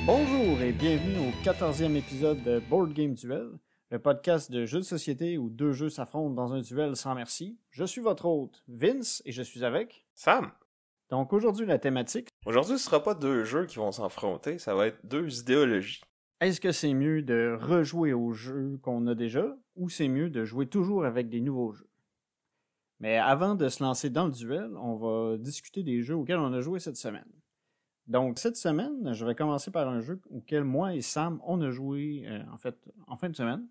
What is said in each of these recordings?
Bonjour et bienvenue au 14e épisode de Board Game Duel, le podcast de jeux de société où deux jeux s'affrontent dans un duel sans merci. Je suis votre hôte, Vince, et je suis avec... Sam! Donc aujourd'hui, la thématique... Aujourd'hui, ce sera pas deux jeux qui vont s'affronter, ça va être deux idéologies. Est-ce que c'est mieux de rejouer aux jeux qu'on a déjà, ou c'est mieux de jouer toujours avec des nouveaux jeux? Mais avant de se lancer dans le duel, on va discuter des jeux auxquels on a joué cette semaine. Donc, cette semaine, je vais commencer par un jeu auquel moi et Sam, on a joué en fin de semaine.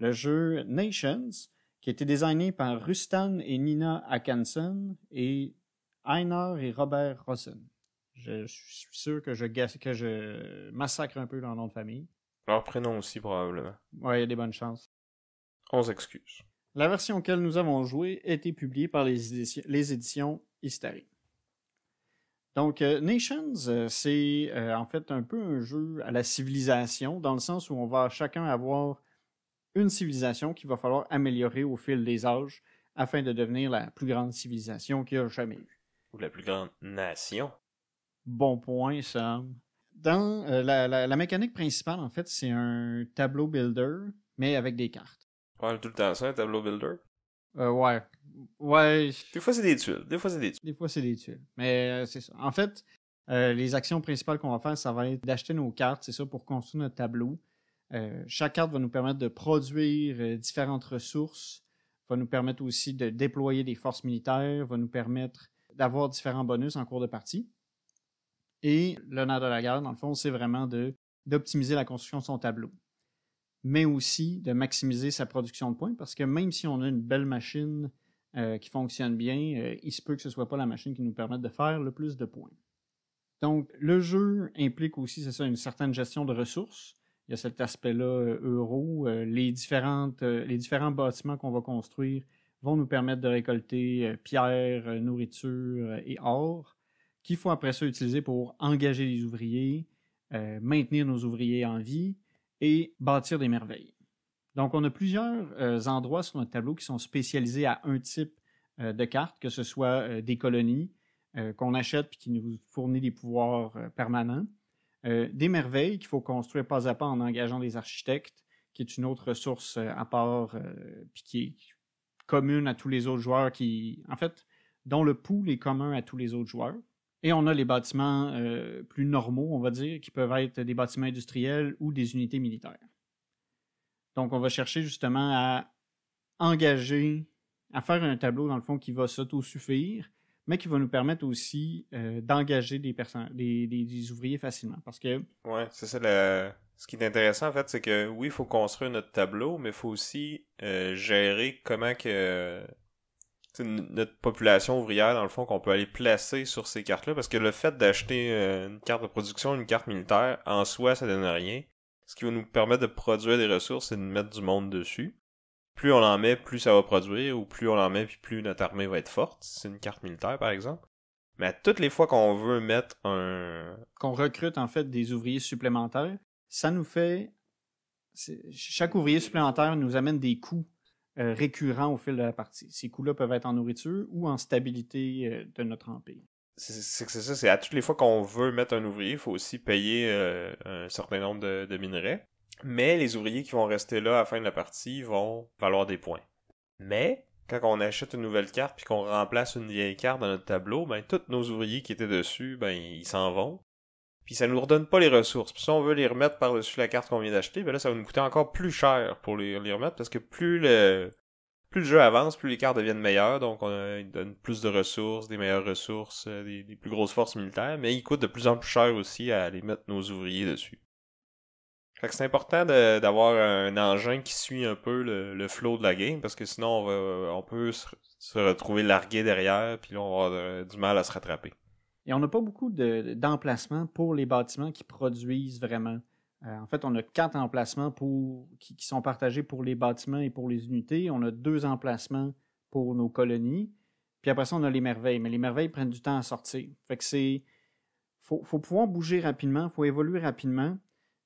Le jeu Nations, qui a été designé par Rustan et Nina Akanson et Einar et Robert Rossen. Je suis sûr que je massacre un peu leur nom de famille. Leur prénom aussi, probablement. Ouais, il y a des bonnes chances. On s'excuse. La version auquel nous avons joué a été publiée par les éditions Hystari. Donc, Nations, c'est en fait un peu un jeu à la civilisation, dans le sens où on va chacun avoir une civilisation qu'il va falloir améliorer au fil des âges afin de devenir la plus grande civilisation qu'il y a jamais eu. Ou la plus grande nation. Bon point, Sam. Dans la mécanique principale, en fait, c'est un tableau builder, mais avec des cartes. Ouais, tout le temps ça, un tableau builder. Ouais. Des fois, c'est des tuiles. Des fois, c'est des tuiles. Mais c'est ça. En fait, les actions principales qu'on va faire, ça va être d'acheter nos cartes, c'est ça, pour construire notre tableau. Chaque carte va nous permettre de produire différentes ressources, va nous permettre aussi de déployer des forces militaires, va nous permettre d'avoir différents bonus en cours de partie. Et le nerf de la guerre, dans le fond, c'est vraiment d'optimiser la construction de son tableau. Mais aussi de maximiser sa production de points, parce que même si on a une belle machine qui fonctionne bien, il se peut que ce ne soit pas la machine qui nous permette de faire le plus de points. Donc, le jeu implique aussi, c'est ça, une certaine gestion de ressources. Il y a cet aspect-là euro. Les différents bâtiments qu'on va construire vont nous permettre de récolter pierres, nourriture et or, qu'il faut après ça utiliser pour engager les ouvriers, maintenir nos ouvriers en vie et bâtir des merveilles. Donc, on a plusieurs endroits sur notre tableau qui sont spécialisés à un type de carte, que ce soit des colonies qu'on achète et qui nous fournit des pouvoirs permanents, des merveilles qu'il faut construire pas à pas en engageant des architectes, qui est une autre ressource à part puis qui est commune à tous les autres joueurs, dont le pool est commun à tous les autres joueurs. Et on a les bâtiments plus normaux, on va dire, qui peuvent être des bâtiments industriels ou des unités militaires. Donc, on va chercher justement à engager, à faire un tableau, dans le fond, qui va s'autosuffire, mais qui va nous permettre aussi d'engager des ouvriers facilement. Parce que... Ouais, c'est ça. Ce qui est intéressant, en fait, c'est que oui, il faut construire notre tableau, mais il faut aussi gérer comment que... notre population ouvrière, dans le fond, qu'on peut aller placer sur ces cartes-là, parce que le fait d'acheter une carte de production, une carte militaire, en soi, ça donne rien. Ce qui va nous permettre de produire des ressources, c'est de mettre du monde dessus. Plus on en met, plus ça va produire, ou plus on en met, puis plus notre armée va être forte. C'est une carte militaire, par exemple. Mais à toutes les fois qu'on veut mettre qu'on recrute, en fait, des ouvriers supplémentaires, ça nous fait... Chaque ouvrier supplémentaire nous amène des coûts récurrents au fil de la partie. Ces coûts-là peuvent être en nourriture ou en stabilité de notre empire. C'est ça, c'est à toutes les fois qu'on veut mettre un ouvrier, il faut aussi payer un certain nombre de minerais. Mais les ouvriers qui vont rester là à la fin de la partie vont valoir des points. Mais, quand on achète une nouvelle carte puis qu'on remplace une vieille carte dans notre tableau, ben tous nos ouvriers qui étaient dessus, ben ils s'en vont. Puis ça nous redonne pas les ressources. Puis si on veut les remettre par-dessus la carte qu'on vient d'acheter, ben là ça va nous coûter encore plus cher pour les remettre, parce que plus le jeu avance, plus les cartes deviennent meilleures, donc il donne plus de ressources, des meilleures ressources, des plus grosses forces militaires, mais il coûte de plus en plus cher aussi à aller mettre nos ouvriers dessus. Fait que c'est important d'avoir un engin qui suit un peu le flow de la game, parce que sinon on peut se retrouver largué derrière, puis là on va avoir du mal à se rattraper. Et on n'a pas beaucoup d'emplacements pour les bâtiments qui produisent vraiment. En fait, on a 4 emplacements qui sont partagés pour les bâtiments et pour les unités. On a 2 emplacements pour nos colonies. Puis après ça, on a les merveilles. Mais les merveilles prennent du temps à sortir. Fait que faut pouvoir bouger rapidement, faut évoluer rapidement.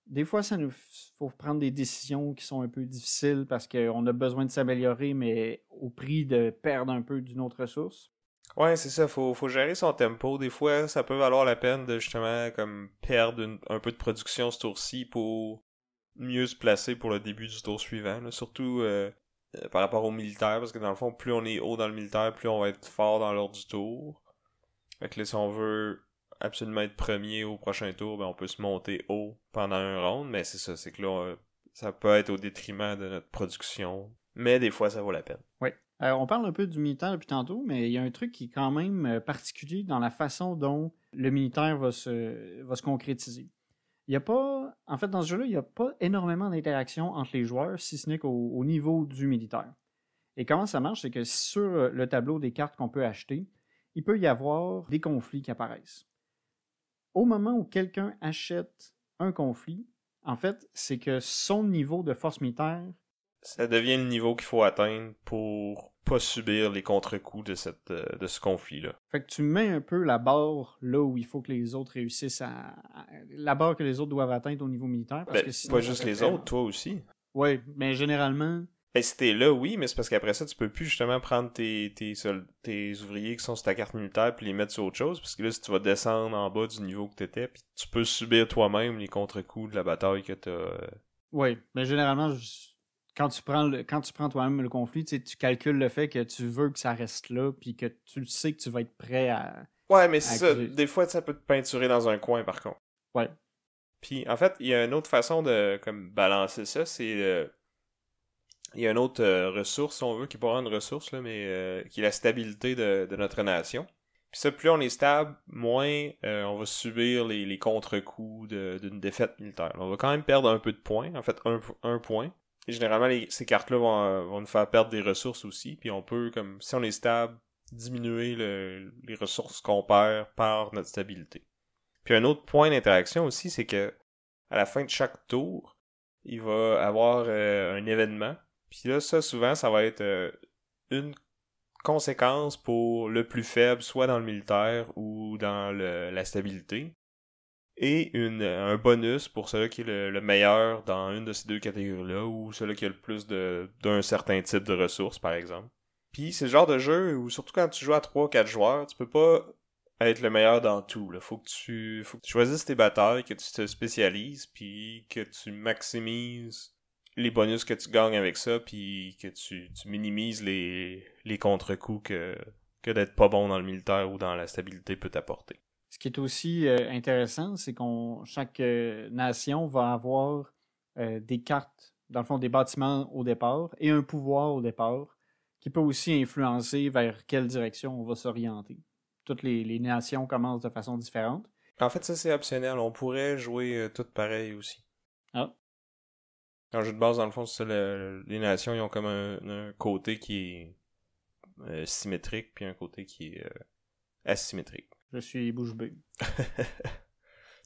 Des fois, faut prendre des décisions qui sont un peu difficiles parce qu'on a besoin de s'améliorer, mais au prix de perdre un peu d'une autre ressource. Ouais, c'est ça, faut gérer son tempo. Des fois, ça peut valoir la peine de justement comme perdre un peu de production ce tour-ci pour mieux se placer pour le début du tour suivant. Là. Surtout par rapport aux militaires, parce que dans le fond, plus on est haut dans le militaire, plus on va être fort dans l'ordre du tour. Fait que là, si on veut absolument être premier au prochain tour, ben on peut se monter haut pendant un round, mais c'est ça, c'est que là, ça peut être au détriment de notre production. Mais des fois, ça vaut la peine. Oui. On parle un peu du militaire depuis tantôt, mais il y a un truc qui est quand même particulier dans la façon dont le militaire va se concrétiser. Il y a pas, en fait, dans ce jeu-là, il n'y a pas énormément d'interaction entre les joueurs, si ce n'est qu'au niveau du militaire. Et comment ça marche, c'est que sur le tableau des cartes qu'on peut acheter, il peut y avoir des conflits qui apparaissent. Au moment où quelqu'un achète un conflit, en fait, c'est que son niveau de force militaire... Ça devient le niveau qu'il faut atteindre pour pas subir les contre-coups de ce conflit-là. Fait que tu mets un peu la barre là où il faut que les autres réussissent la barre que les autres doivent atteindre au niveau militaire. Parce que sinon, pas juste les autres, toi aussi. Oui, mais généralement... Ben, si t'es là, oui, mais c'est parce qu'après ça, tu peux plus justement prendre tes ouvriers qui sont sur ta carte militaire puis les mettre sur autre chose, parce que là, si tu vas descendre en bas du niveau que t'étais, puis tu peux subir toi-même les contre-coups de la bataille que t'as... Oui, mais généralement, quand tu prends toi-même le conflit, tu calcules le fait que tu veux que ça reste là, puis que tu sais que tu vas être prêt à... Ouais, mais c'est ça, des fois, ça peut te peinturer dans un coin, par contre. Ouais. Puis, en fait, il y a une autre façon de comme balancer ça, c'est... Il y a une autre ressource, si on veut, qui n'est pas une ressource, là, mais qui est la stabilité de notre nation. Puis ça, plus on est stable, moins on va subir les contre-coups d'une défaite militaire. On va quand même perdre un peu de points, en fait un point. Et généralement, ces cartes-là vont nous faire perdre des ressources aussi. Puis on peut, comme si on est stable, diminuer les ressources qu'on perd par notre stabilité. Puis un autre point d'interaction aussi, c'est que à la fin de chaque tour, il va avoir un événement. Puis là, ça, souvent, ça va être une conséquence pour le plus faible, soit dans le militaire ou dans la stabilité. Et un bonus pour celui qui est le meilleur dans une de ces deux catégories-là, ou celui qui a le plus d'un certain type de ressources, par exemple. Puis c'est le genre de jeu où, surtout quand tu joues à 3-4 joueurs, tu peux pas être le meilleur dans tout. Là. Faut que tu choisisses tes batailles, que tu te spécialises, puis que tu maximises les bonus que tu gagnes avec ça, puis que tu minimises les contre-coups que d'être pas bon dans le militaire ou dans la stabilité peut t'apporter. Ce qui est aussi intéressant, c'est chaque nation va avoir des cartes, dans le fond des bâtiments au départ, et un pouvoir au départ, qui peut aussi influencer vers quelle direction on va s'orienter. Toutes les nations commencent de façon différente. En fait, ça c'est optionnel. On pourrait jouer toutes pareilles aussi. Ah. En jeu de base, dans le fond, c'est ça, les nations, ils ont comme un côté qui est symétrique, puis un côté qui est asymétrique. Je suis bouche bée.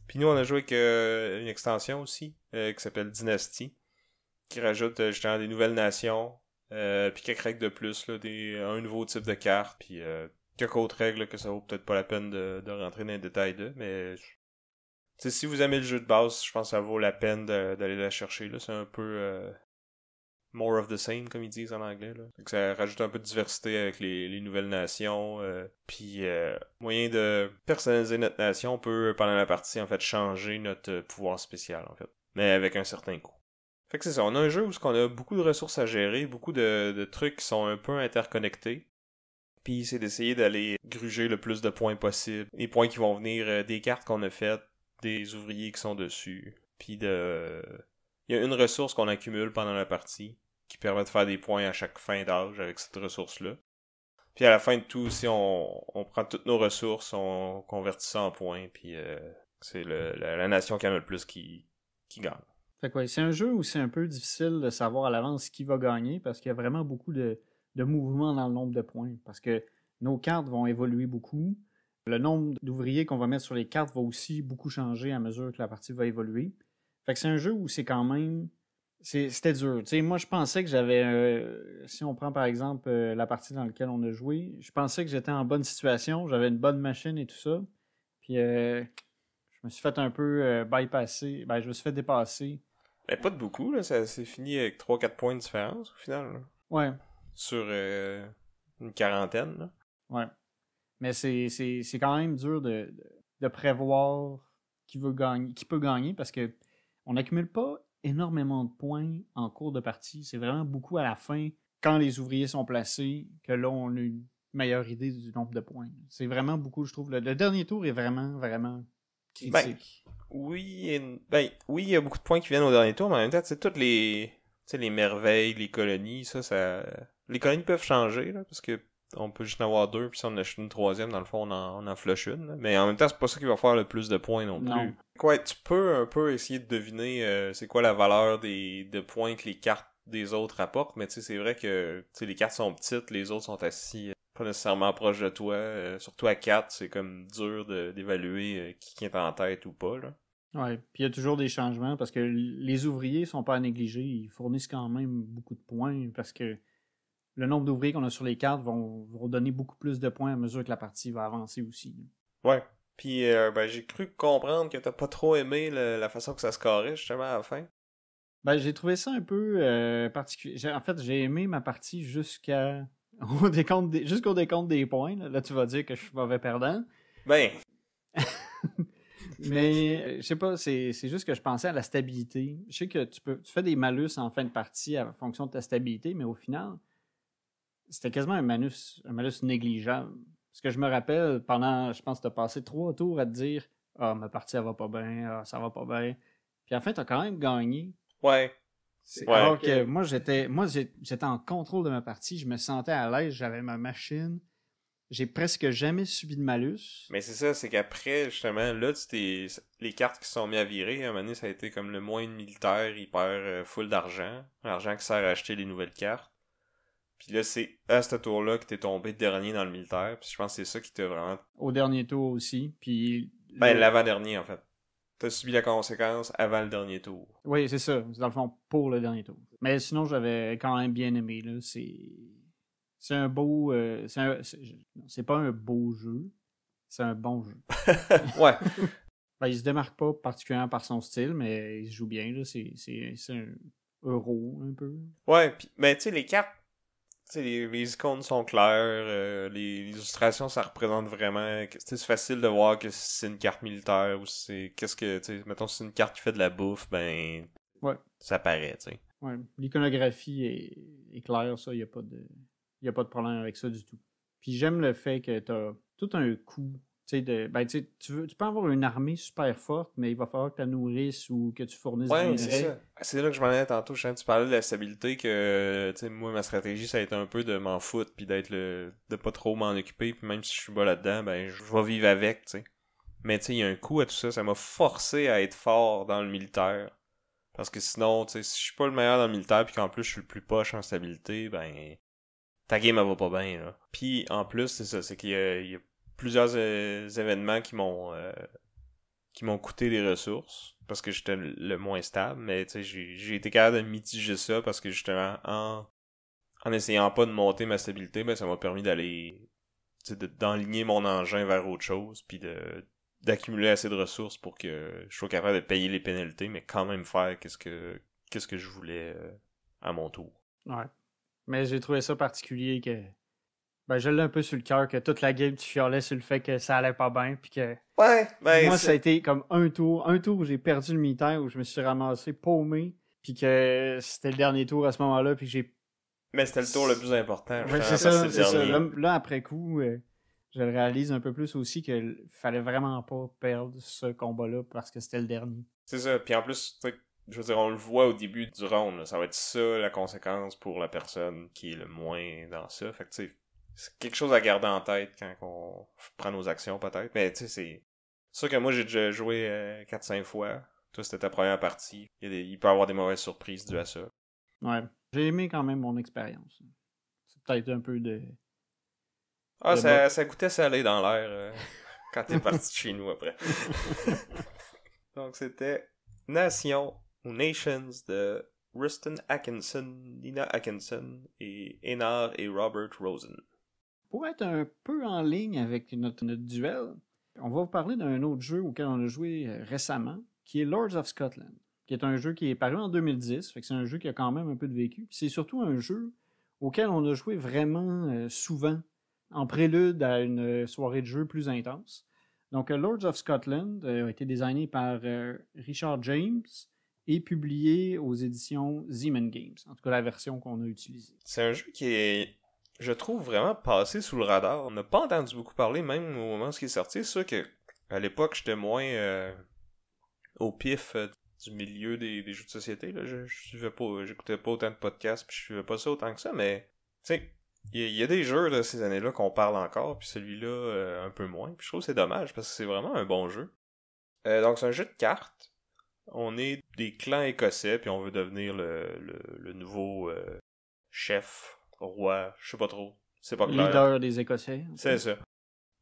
Puis nous, on a joué avec une extension aussi, qui s'appelle Dynasty, qui rajoute justement des nouvelles nations, puis quelques règles de plus, là, un nouveau type de carte, puis quelques autres règles là, que ça vaut peut-être pas la peine de rentrer dans les détails de, mais... si vous aimez le jeu de base, je pense que ça vaut la peine d'aller la chercher. Là. C'est un peu more of the same, comme ils disent en anglais. Là. Donc, ça rajoute un peu de diversité avec les nouvelles nations. Puis, moyen de personnaliser notre nation, on peut, pendant la partie, en fait, changer notre pouvoir spécial, en fait. Mais avec un certain coût. Fait que c'est ça, on a un jeu où on a beaucoup de ressources à gérer, beaucoup de trucs qui sont un peu interconnectés. Puis, c'est d'essayer d'aller gruger le plus de points possible. Les points qui vont venir des cartes qu'on a faites, des ouvriers qui sont dessus. Puis il y a une ressource qu'on accumule pendant la partie qui permet de faire des points à chaque fin d'âge avec cette ressource-là. Puis à la fin de tout, si on prend toutes nos ressources, on convertit ça en points, puis c'est la nation qui en a le plus qui gagne. Fait que ouais, c'est un jeu où c'est un peu difficile de savoir à l'avance qui va gagner parce qu'il y a vraiment beaucoup de mouvements dans le nombre de points. Parce que nos cartes vont évoluer beaucoup. Le nombre d'ouvriers qu'on va mettre sur les cartes va aussi beaucoup changer à mesure que la partie va évoluer. Fait que c'est un jeu où c'est quand même... C'était dur. Tu sais, moi, je pensais que j'avais... si on prend, par exemple, la partie dans laquelle on a joué, je pensais que j'étais en bonne situation, j'avais une bonne machine et tout ça. Puis, je me suis fait un peu bypasser. Ben, je me suis fait dépasser. Mais pas de beaucoup, là. Ça s'est fini avec 3-4 points de différence, au final. Là. Ouais. Sur une quarantaine, là. Ouais. Mais c'est quand même dur de prévoir qui peut gagner parce que on n'accumule pas énormément de points en cours de partie. C'est vraiment beaucoup à la fin, quand les ouvriers sont placés, que là, on a une meilleure idée du nombre de points. C'est vraiment beaucoup, je trouve. Le dernier tour est vraiment, vraiment critique. Oui, oui, il y a beaucoup de points qui viennent au dernier tour, mais en même temps, toutes les merveilles, les colonies, ça... Les colonies peuvent changer, là, parce que on peut juste en avoir 2, puis si on achète une 3e, dans le fond, on en flush une. Là. Mais en même temps, c'est pas ça qui va faire le plus de points non plus. Ouais, tu peux un peu essayer de deviner c'est quoi la valeur de points que les cartes des autres apportent, mais tu sais, c'est vrai que les cartes sont petites, les autres sont assis pas nécessairement proches de toi. Surtout à 4, c'est comme dur d'évaluer qui est en tête ou pas, là. Ouais, puis il y a toujours des changements parce que les ouvriers sont pas à négliger, ils fournissent quand même beaucoup de points parce que le nombre d'ouvriers qu'on a sur les cartes vont donner beaucoup plus de points à mesure que la partie va avancer aussi. Ouais. Puis j'ai cru comprendre que t'as pas trop aimé la façon que ça se carrait justement à la fin. Ben, j'ai trouvé ça un peu particulier. En fait, j'ai aimé ma partie jusqu'au décompte des points. Là, tu vas dire que je suis mauvais perdant. Ben. Mais je sais pas, c'est juste que je pensais à la stabilité. Je sais que tu fais des malus en fin de partie en fonction de ta stabilité, mais au final, c'était quasiment un malus négligeable. Parce que je me rappelle, pendant, je pense que tu as passé 3 tours à te dire « Ah, ma partie, elle va pas bien, ah, ça va pas bien. » Puis à la fin, tu as quand même gagné. Ouais. Alors que moi, j'étais en contrôle de ma partie, je me sentais à l'aise, j'avais ma machine. J'ai presque jamais subi de malus. Mais c'est ça, c'est qu'après, justement, là, les cartes qui sont mises à virer, à un moment donné, ça a été comme le moine militaire, il perd full d'argent. L'argent qui sert à acheter les nouvelles cartes. Puis là, c'est à ce tour-là que t'es tombé dernier dans le militaire. Puis je pense que c'est ça qui t'a vraiment... Au dernier tour aussi. Puis l'avant-dernier, en fait. T'as subi la conséquence avant le dernier tour. Oui, c'est ça. C'est dans le fond pour le dernier tour. Mais sinon, j'avais quand même bien aimé. Là. C'est un beau... c'est pas un beau jeu. C'est un bon jeu. Ouais. Ben, il se démarque pas particulièrement par son style, mais il se joue bien. Là. C'est un euro, un peu. Ouais, mais tu sais, les cartes, les icônes sont claires, les illustrations, ça représente vraiment... C'est facile de voir que c'est une carte militaire ou c'est... mettons, si c'est une carte qui fait de la bouffe, ben... Ouais. Ça paraît, tu sais. Ouais. L'iconographie est claire, ça, il n'y a pas de problème avec ça du tout. Puis j'aime le fait que tu as tout un coup. Tu peux avoir une armée super forte, mais il va falloir que tu la nourrisses ou que tu fournisses des minerais. C'est ça. C'est là que je m'en allais tantôt. Tu parlais de la stabilité que, moi, ma stratégie, ça a été un peu de m'en foutre puis de pas trop m'en occuper. Puis même si je suis bas là-dedans, ben, je vais vivre avec, tu sais. Mais tu sais, il y a un coup à tout ça. Ça m'a forcé à être fort dans le militaire. Parce que sinon, tu sais, si je suis pas le meilleur dans le militaire puis qu'en plus je suis le plus poche en stabilité, ben, ta game, elle va pas bien, là. Puis, en plus, c'est ça, c'est qu'il y a plusieurs événements qui m'ont coûté des ressources, parce que j'étais le moins stable, mais, tu sais, j'ai été capable de mitiger ça, parce que, justement, en essayant pas de monter ma stabilité, ben, ça m'a permis d'aller, tu sais, d'enligner mon engin vers autre chose, puis d'accumuler assez de ressources pour que je sois capable de payer les pénalités, mais quand même faire qu'est-ce que je voulais à mon tour. Ouais. Mais j'ai trouvé ça particulier que... Ben, je l'ai un peu sur le cœur que toute la game, tu chialais sur le fait que ça allait pas bien, puis que... Ouais, ben... Moi, ça a été comme un tour où j'ai perdu le militaire, où je me suis ramassé paumé, puis que c'était le dernier tour à ce moment-là, puis que j'ai... Mais c'était le tour le plus important. Ouais, c'est ça. Là, après coup, je le réalise un peu plus aussi qu'il fallait vraiment pas perdre ce combat-là parce que c'était le dernier. C'est ça, puis en plus, je veux dire, on le voit au début du round, là. Ça va être ça la conséquence pour la personne qui est le moins dans ça. Fait que tu sais, c'est quelque chose à garder en tête quand on prend nos actions peut-être. Mais tu sais, c'est sûr que moi j'ai déjà joué 4-5 fois. Toi c'était ta première partie. Il peut y avoir des mauvaises surprises dues à ça. Ouais. J'ai aimé quand même mon expérience. C'est peut-être un peu de... Ah, ça goûtait salé dans l'air quand t'es parti de chez nous après. Donc c'était Nation ou Nations de Rustin Atkinson, Nina Atkinson et Einar et Robert Rosen. Pour être un peu en ligne avec notre duel, on va vous parler d'un autre jeu auquel on a joué récemment, qui est Lords of Scotland, qui est un jeu qui est paru en 2010, fait que c'est un jeu qui a quand même un peu de vécu. C'est surtout un jeu auquel on a joué vraiment souvent, en prélude à une soirée de jeu plus intense. Donc, Lords of Scotland a été designé par Richard James et publié aux éditions Zeman Games, en tout cas la version qu'on a utilisée. C'est un jeu qui est, je trouve, vraiment passé sous le radar. On n'a pas entendu beaucoup parler, même au moment où il est sorti. C'est sûr que à l'époque, j'étais moins au pif du milieu des jeux de société. Là. Je suivais pas, j'écoutais pas autant de podcasts, puis je suivais pas ça autant que ça, mais tu sais, il y a des jeux de ces années-là qu'on parle encore, puis celui-là un peu moins. Puis je trouve que c'est dommage, parce que c'est vraiment un bon jeu. Donc c'est un jeu de cartes. On est des clans écossais, puis on veut devenir le nouveau chef, roi, je sais pas trop. C'est pas clair. Leader des Écossais. C'est ça.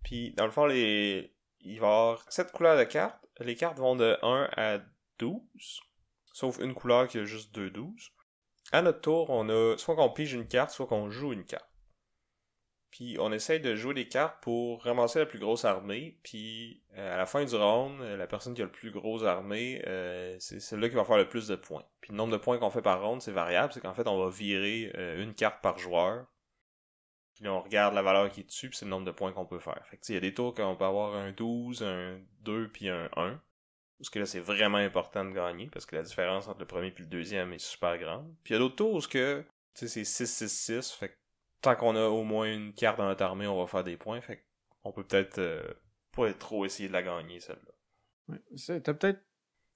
Puis dans le fond, il va y avoir 7 couleurs de cartes. Les cartes vont de 1 à 12. Sauf une couleur qui a juste 2-12. À notre tour, on a soit qu'on pige une carte, soit qu'on joue une carte. Puis on essaye de jouer des cartes pour ramasser la plus grosse armée. Puis à la fin du round, la personne qui a le plus grosse armée, c'est celle-là qui va faire le plus de points. Puis le nombre de points qu'on fait par round, c'est variable. C'est qu'en fait, on va virer une carte par joueur. Puis là, on regarde la valeur qui est dessus, puis c'est le nombre de points qu'on peut faire. Fait que il y a des tours qu'on peut avoir un 12, un 2, puis un 1. Parce que là, c'est vraiment important de gagner, parce que la différence entre le premier et le deuxième est super grande. Puis il y a d'autres tours où c'est 6-6-6, fait que tant qu'on a au moins une carte dans notre armée, on va faire des points, fait qu'on peut peut-être pas trop essayer de la gagner, celle-là. Ouais, t'as peut-être...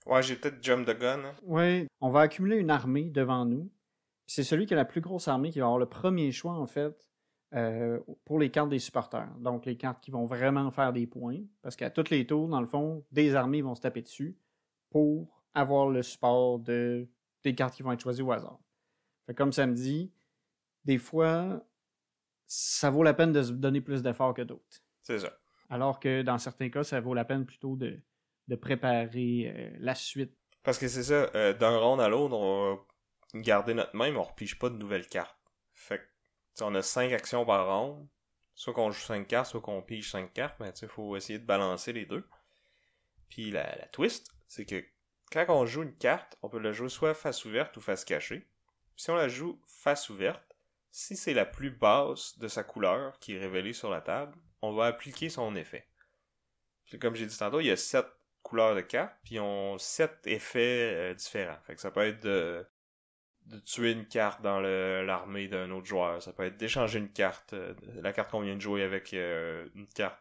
Ouais, j'ai peut-être jump the gun. Hein. Ouais, on va accumuler une armée devant nous. Puis c'est celui qui a la plus grosse armée qui va avoir le premier choix, en fait, pour les cartes des supporters. Donc, les cartes qui vont vraiment faire des points. Parce qu'à tous les tours, dans le fond, des armées vont se taper dessus pour avoir le support des cartes qui vont être choisies au hasard. Fait comme samedi, des fois, ça vaut la peine de se donner plus d'efforts que d'autres. C'est ça. Alors que dans certains cas, ça vaut la peine plutôt de préparer la suite. Parce que c'est ça, d'un round à l'autre, on va garder notre main, mais on repige pas de nouvelles cartes. Fait que on a 5 actions par round. Soit qu'on joue 5 cartes, soit qu'on pige 5 cartes, mais il faut essayer de balancer les deux. Puis la twist, c'est que quand on joue une carte, on peut la jouer soit face ouverte ou face cachée. Puis si on la joue face ouverte, si c'est la plus basse de sa couleur qui est révélée sur la table, on va appliquer son effet. Puis comme j'ai dit tantôt, il y a 7 couleurs de cartes, puis ils ont 7 effets différents. Fait que ça peut être de tuer une carte dans l'armée d'un autre joueur. Ça peut être d'échanger une carte, la carte qu'on vient de jouer avec une carte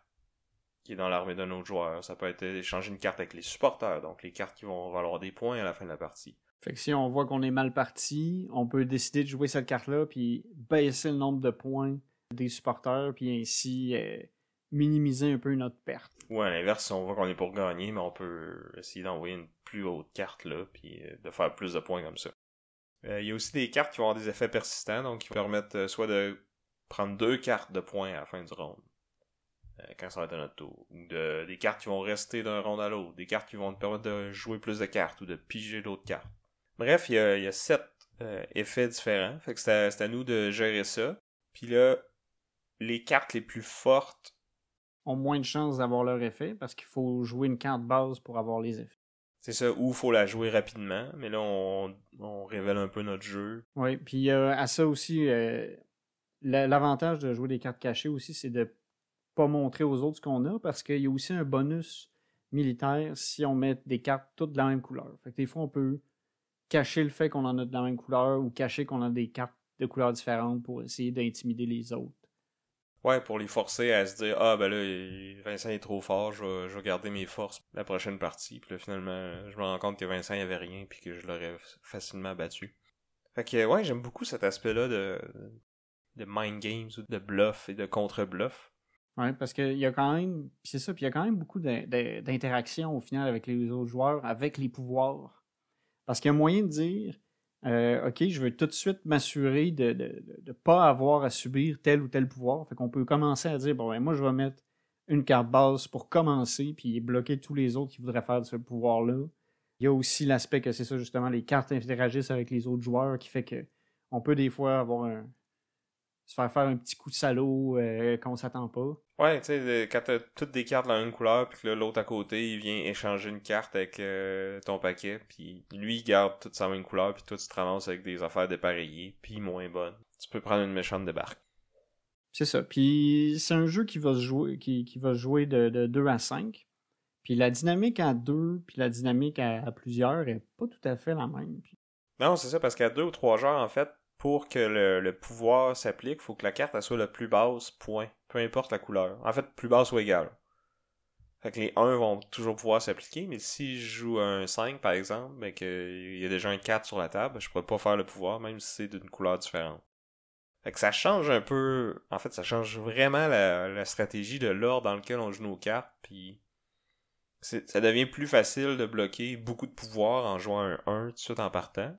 qui est dans l'armée d'un autre joueur. Ça peut être d'échanger une carte avec les supporters, donc les cartes qui vont valoir des points à la fin de la partie. Fait que si on voit qu'on est mal parti, on peut décider de jouer cette carte-là, puis baisser le nombre de points des supporters, puis ainsi minimiser un peu notre perte. Ou à l'inverse, si on voit qu'on est pour gagner, mais on peut essayer d'envoyer une plus haute carte là, puis de faire plus de points comme ça. Il y a aussi des cartes qui vont avoir des effets persistants, donc qui permettent soit de prendre 2 cartes de points à la fin du round, quand ça va être à notre tour, ou des cartes qui vont rester d'un round à l'autre, des cartes qui vont te permettre de jouer plus de cartes, ou de piger d'autres cartes. Bref, il y a 7 effets différents, fait que c'est à nous de gérer ça. Puis là, les cartes les plus fortes ont moins de chances d'avoir leur effet, parce qu'il faut jouer une carte base pour avoir les effets. C'est ça, ou il faut la jouer rapidement, mais là, on révèle un peu notre jeu. Oui, puis à ça aussi, l'avantage de jouer des cartes cachées aussi, c'est de pas montrer aux autres ce qu'on a, parce qu'il y a aussi un bonus militaire si on met des cartes toutes de la même couleur. Fait que des fois, on peut cacher le fait qu'on en a de la même couleur, ou cacher qu'on a des cartes de couleurs différentes pour essayer d'intimider les autres. Ouais, pour les forcer à se dire « Ah, ben là, Vincent est trop fort, je vais garder mes forces la prochaine partie. » Puis là, finalement, je me rends compte que Vincent, il avait rien, puis que je l'aurais facilement battu. Fait que, ouais, j'aime beaucoup cet aspect-là de mind games, ou de bluff et de contre-bluff. Ouais, parce qu'il y a quand même... c'est ça, puis il y a quand même beaucoup d'interactions, au final, avec les autres joueurs, avec les pouvoirs. Parce qu'il y a moyen de dire... OK, je veux tout de suite m'assurer de pas avoir à subir tel ou tel pouvoir. Fait qu'on peut commencer à dire, bon, ben, moi, je vais mettre une carte base pour commencer, puis bloquer tous les autres qui voudraient faire de ce pouvoir-là. Il y a aussi l'aspect que c'est ça, justement, les cartes interagissent avec les autres joueurs qui fait que on peut des fois se faire un petit coup de salaud qu'on s'attend pas. Ouais, tu sais, quand t'as toutes des cartes dans une couleur, puis que là, l'autre à côté, il vient échanger une carte avec ton paquet, puis lui, il garde toute sa même couleur, puis toi, tu te ramasses avec des affaires dépareillées, puis moins bonnes. Tu peux prendre une méchante débarque. C'est ça. Puis c'est un jeu qui va se jouer, qui va se jouer de 2 à 5. Puis la dynamique à 2, puis la dynamique à plusieurs est pas tout à fait la même. Puis... Non, c'est ça, parce qu'à 2 ou 3 joueurs, en fait, pour que le pouvoir s'applique, il faut que la carte elle soit la plus basse, point. Peu importe la couleur. En fait, plus basse ou égale. Fait que les 1 vont toujours pouvoir s'appliquer, mais si je joue un 5, par exemple, mais qu'il y a déjà un 4 sur la table, je pourrais pas faire le pouvoir, même si c'est d'une couleur différente. Fait que ça change un peu... En fait, ça change vraiment la stratégie de l'ordre dans lequel on joue nos cartes, puis ça devient plus facile de bloquer beaucoup de pouvoir en jouant un 1 tout de suite en partant.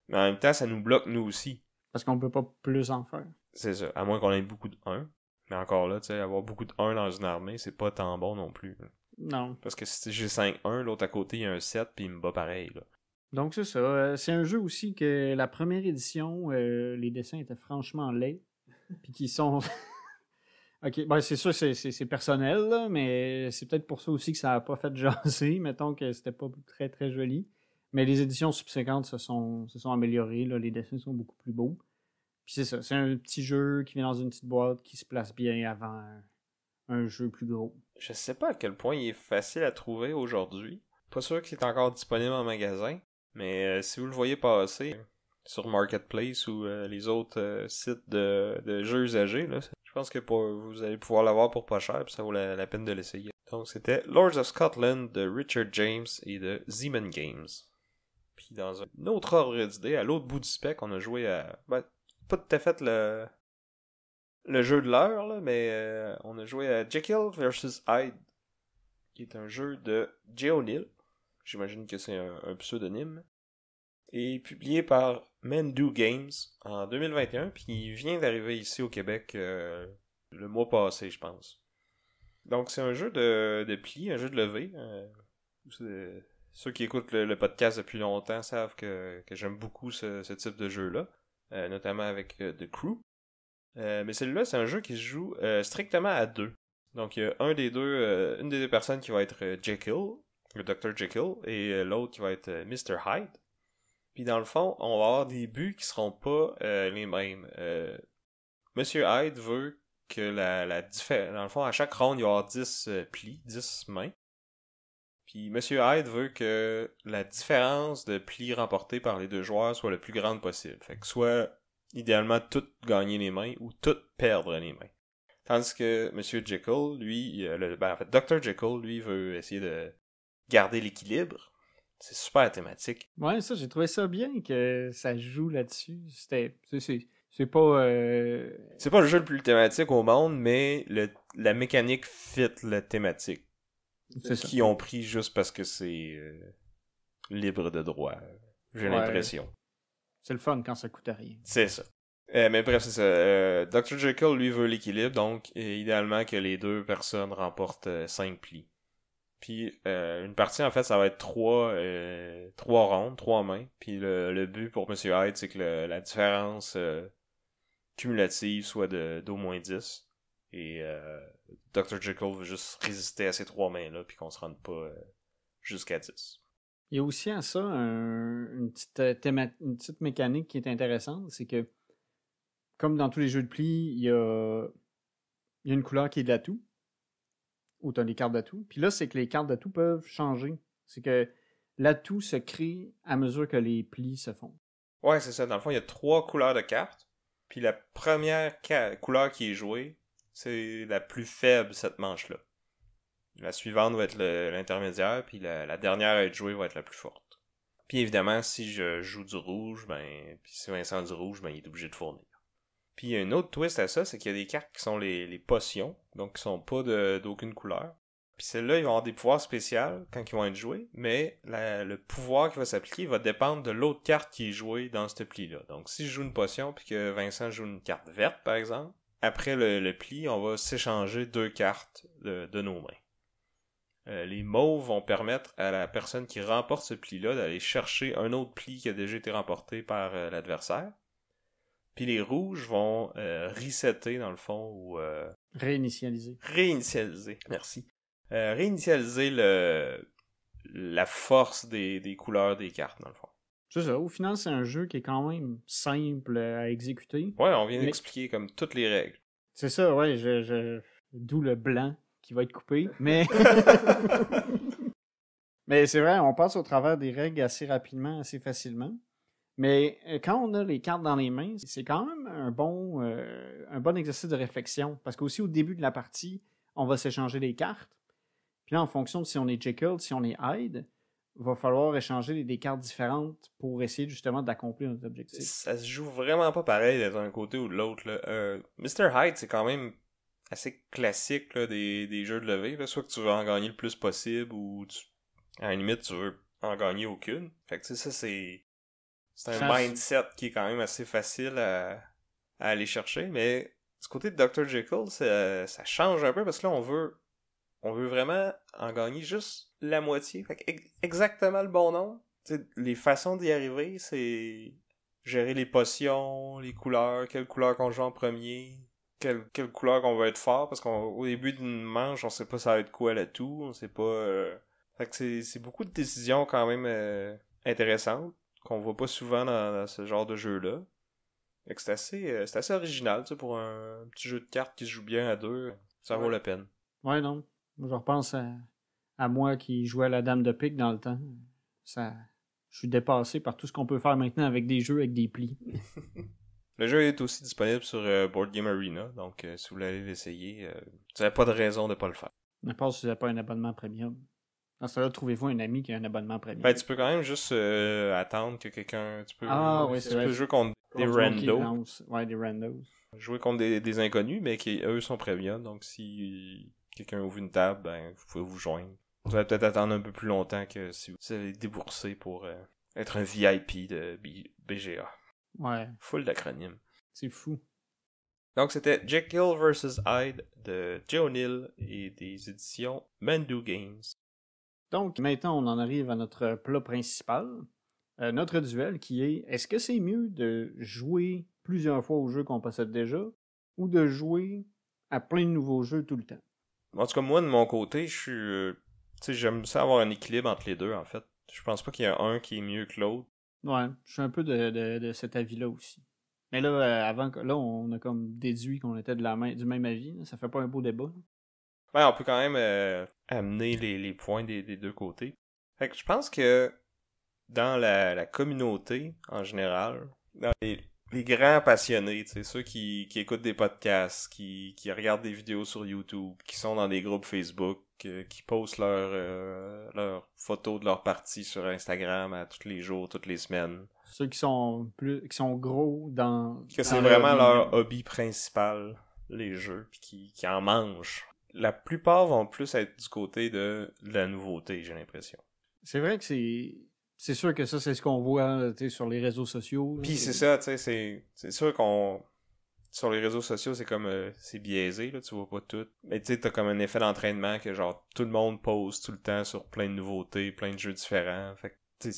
Mais en même temps, ça nous bloque nous aussi. Parce qu'on peut pas plus en faire. C'est ça, à moins qu'on ait beaucoup de 1. Mais encore là, tu sais, avoir beaucoup de 1 dans une armée, c'est pas tant bon non plus. Non. Parce que si j'ai 5-1, l'autre à côté, il y a un 7, puis il me bat pareil, là. Donc c'est ça. C'est un jeu aussi que la première édition, les dessins étaient franchement laids. Puis qui sont... ok, ben c'est sûr, c'est personnel, là, mais c'est peut-être pour ça aussi que ça n'a pas fait jaser. Mettons que c'était pas très très joli. Mais les éditions subséquentes se sont améliorées. Là, les dessins sont beaucoup plus beaux. Puis c'est ça, c'est un petit jeu qui vient dans une petite boîte qui se place bien avant un jeu plus gros. Je sais pas à quel point il est facile à trouver aujourd'hui. Pas sûr qu'il est encore disponible en magasin. Mais si vous le voyez passer sur Marketplace ou les autres sites de jeux usagés, là, je pense que vous allez pouvoir l'avoir pour pas cher, puis ça vaut la peine de l'essayer. Donc c'était Lords of Scotland de Richard James et de Zeman Games. Puis dans un autre ordre d'idée, à l'autre bout du spec, on a joué à... Ben, pas tout à fait le jeu de l'heure, là, mais on a joué à Jekyll vs. Hyde, qui est un jeu de Jay O'Neill. J'imagine que c'est un pseudonyme. Et publié par Mandu Games en 2021, puis il vient d'arriver ici au Québec le mois passé, je pense. Donc c'est un jeu de pli, un jeu de levée. Ceux qui écoutent le podcast depuis longtemps savent que j'aime beaucoup ce type de jeu-là, notamment avec The Crew. Mais celui-là, c'est un jeu qui se joue strictement à deux. Donc il y a une des deux personnes qui va être Jekyll, le Dr. Jekyll, et l'autre qui va être Mr. Hyde. Puis dans le fond, on va avoir des buts qui seront pas les mêmes. Monsieur Hyde veut que dans le fond, à chaque ronde, il va y avoir 10 plis, 10 mains. Puis Monsieur Hyde veut que la différence de plis remportés par les deux joueurs soit la plus grande possible. Fait que soit idéalement toutes gagner les mains ou toutes perdre les mains. Tandis que Monsieur Jekyll, lui, en fait, Dr. Jekyll, lui, veut essayer de garder l'équilibre. C'est super thématique. Ouais, ça, j'ai trouvé ça bien que ça joue là-dessus. C'est pas... C'est pas le jeu le plus thématique au monde, mais la mécanique fit la thématique. C'est ça. Qui ont pris juste parce que c'est libre de droit. J'ai l'impression. C'est le fun quand ça coûte rien. C'est ça. Mais bref, c'est ça. Dr. Jekyll, lui, veut l'équilibre, donc idéalement que les deux personnes remportent 5 plis. Puis une partie, en fait, ça va être 3 rondes, 3 mains. Puis le but pour Monsieur Hyde, c'est que la différence cumulative soit d'au moins 10. Et Dr. Jekyll veut juste résister à ces 3 mains-là, puis qu'on se rende pas jusqu'à 10. Il y a aussi à ça une petite mécanique qui est intéressante, c'est que, comme dans tous les jeux de pli, il y a une couleur qui est d'atout, ou tu as des cartes d'atout. Puis là, c'est que les cartes d'atout peuvent changer. C'est que l'atout se crée à mesure que les plis se font. Ouais, c'est ça. Dans le fond, il y a 3 couleurs de cartes. Puis la première couleur qui est jouée, c'est la plus faible, cette manche-là. La suivante va être l'intermédiaire, puis la dernière à être jouée va être la plus forte. Puis évidemment, si je joue du rouge, puis si Vincent a du rouge, il est obligé de fournir. Puis il y a un autre twist à ça, c'est qu'il y a des cartes qui sont les potions, donc qui sont pas d'aucune couleur. Puis celles-là, ils vont avoir des pouvoirs spéciaux quand ils vont être joués, mais le pouvoir qui va s'appliquer va dépendre de l'autre carte qui est jouée dans ce pli-là. Donc si je joue une potion, puis que Vincent joue une carte verte, par exemple, après le pli, on va s'échanger 2 cartes de nos mains. Les mauves vont permettre à la personne qui remporte ce pli-là d'aller chercher un autre pli qui a déjà été remporté par l'adversaire. Puis les rouges vont resetter, dans le fond, ou... Réinitialiser. Réinitialiser, merci. Réinitialiser la force des couleurs des cartes, dans le fond. C'est ça. Au final, c'est un jeu qui est quand même simple à exécuter. Ouais, on vient d'expliquer comme toutes les règles. C'est ça, ouais. D'où le blanc qui va être coupé. Mais mais c'est vrai, on passe au travers des règles assez rapidement, assez facilement. Mais quand on a les cartes dans les mains, c'est quand même un bon exercice de réflexion. Parce qu'aussi, au début de la partie, on va s'échanger les cartes. Puis là, en fonction de si on est Jekyll, si on est Hyde, il va falloir échanger des cartes différentes pour essayer justement d'accomplir notre objectif. Ça se joue vraiment pas pareil d'un côté ou de l'autre. Mr. Hyde, c'est quand même assez classique là, des jeux de levée. Là. Soit que tu veux en gagner le plus possible ou à la limite, tu veux en gagner aucune. Fait que tu sais, ça c'est un mindset qui est quand même assez facile à aller chercher. Mais du côté de Dr. Jekyll, ça change un peu parce que là, on veut vraiment en gagner juste la moitié. Fait que exactement le bon nombre. T'sais, les façons d'y arriver, c'est gérer les potions, les couleurs, quelle couleur qu'on joue en premier, quelle couleur qu'on va être fort, parce qu'au début d'une manche, on sait pas ça va être quoi l'atout, on sait pas... Fait que c'est beaucoup de décisions quand même intéressantes, qu'on voit pas souvent dans ce genre de jeu-là. Fait que c'est assez original, tu sais, pour un petit jeu de cartes qui se joue bien à deux, ça vaut la peine. Ouais, non. Je repense à moi qui jouais à la dame de pique dans le temps. Je suis dépassé par tout ce qu'on peut faire maintenant avec des jeux avec des plis. Le jeu est aussi disponible sur Board Game Arena, donc si vous voulez l'essayer, vous n'avez pas de raison de ne pas le faire. À part si vous n'avez pas un abonnement premium. Dans ce cas-là, trouvez-vous un ami qui a un abonnement premium. Ben, tu peux quand même juste attendre que quelqu'un... Tu peux jouer contre des randos. Ouais, des randos. Jouer contre des inconnus, mais qui, eux, sont premium, donc si quelqu'un ouvre une table, ben, vous pouvez vous joindre. Vous allez peut-être attendre un peu plus longtemps que si vous avez déboursé pour être un VIP de BGA. Ouais. Full d'acronymes. C'est fou. Donc, c'était Jekyll vs. Hyde de Jay O'Neill et des éditions Mandu Games. Donc, maintenant, on en arrive à notre plat principal. Notre duel qui est, est-ce que c'est mieux de jouer plusieurs fois au jeu qu'on possède déjà ou de jouer à plein de nouveaux jeux tout le temps? En tout cas, moi, de mon côté, je suis... tu sais, j'aime ça avoir un équilibre entre les deux, en fait. Je pense pas qu'il y a un qui est mieux que l'autre. Ouais, je suis un peu de cet avis-là aussi. Mais là, là, on a comme déduit qu'on était du même avis. Là. Ça fait pas un beau débat. Ben, on peut quand même amener les points des deux côtés. Fait que je pense que dans la communauté, en général, dans les grands passionnés, tu sais, ceux qui écoutent des podcasts, qui regardent des vidéos sur YouTube, qui sont dans des groupes Facebook, qui postent leurs photos de leur partie sur Instagram à tous les jours, toutes les semaines. Ceux qui sont gros dans... Que c'est vraiment leur hobby principal, les jeux, puis qui en mangent. La plupart vont plus être du côté de la nouveauté, j'ai l'impression. C'est vrai que c'est sûr que ça, c'est ce qu'on voit sur les réseaux sociaux. Puis c'est ça, tu sais, c'est sûr qu'on... Sur les réseaux sociaux, c'est comme... c'est biaisé, là, tu vois pas tout. Mais tu sais, t'as comme un effet d'entraînement que genre, tout le monde pose tout le temps sur plein de nouveautés, plein de jeux différents. Fait que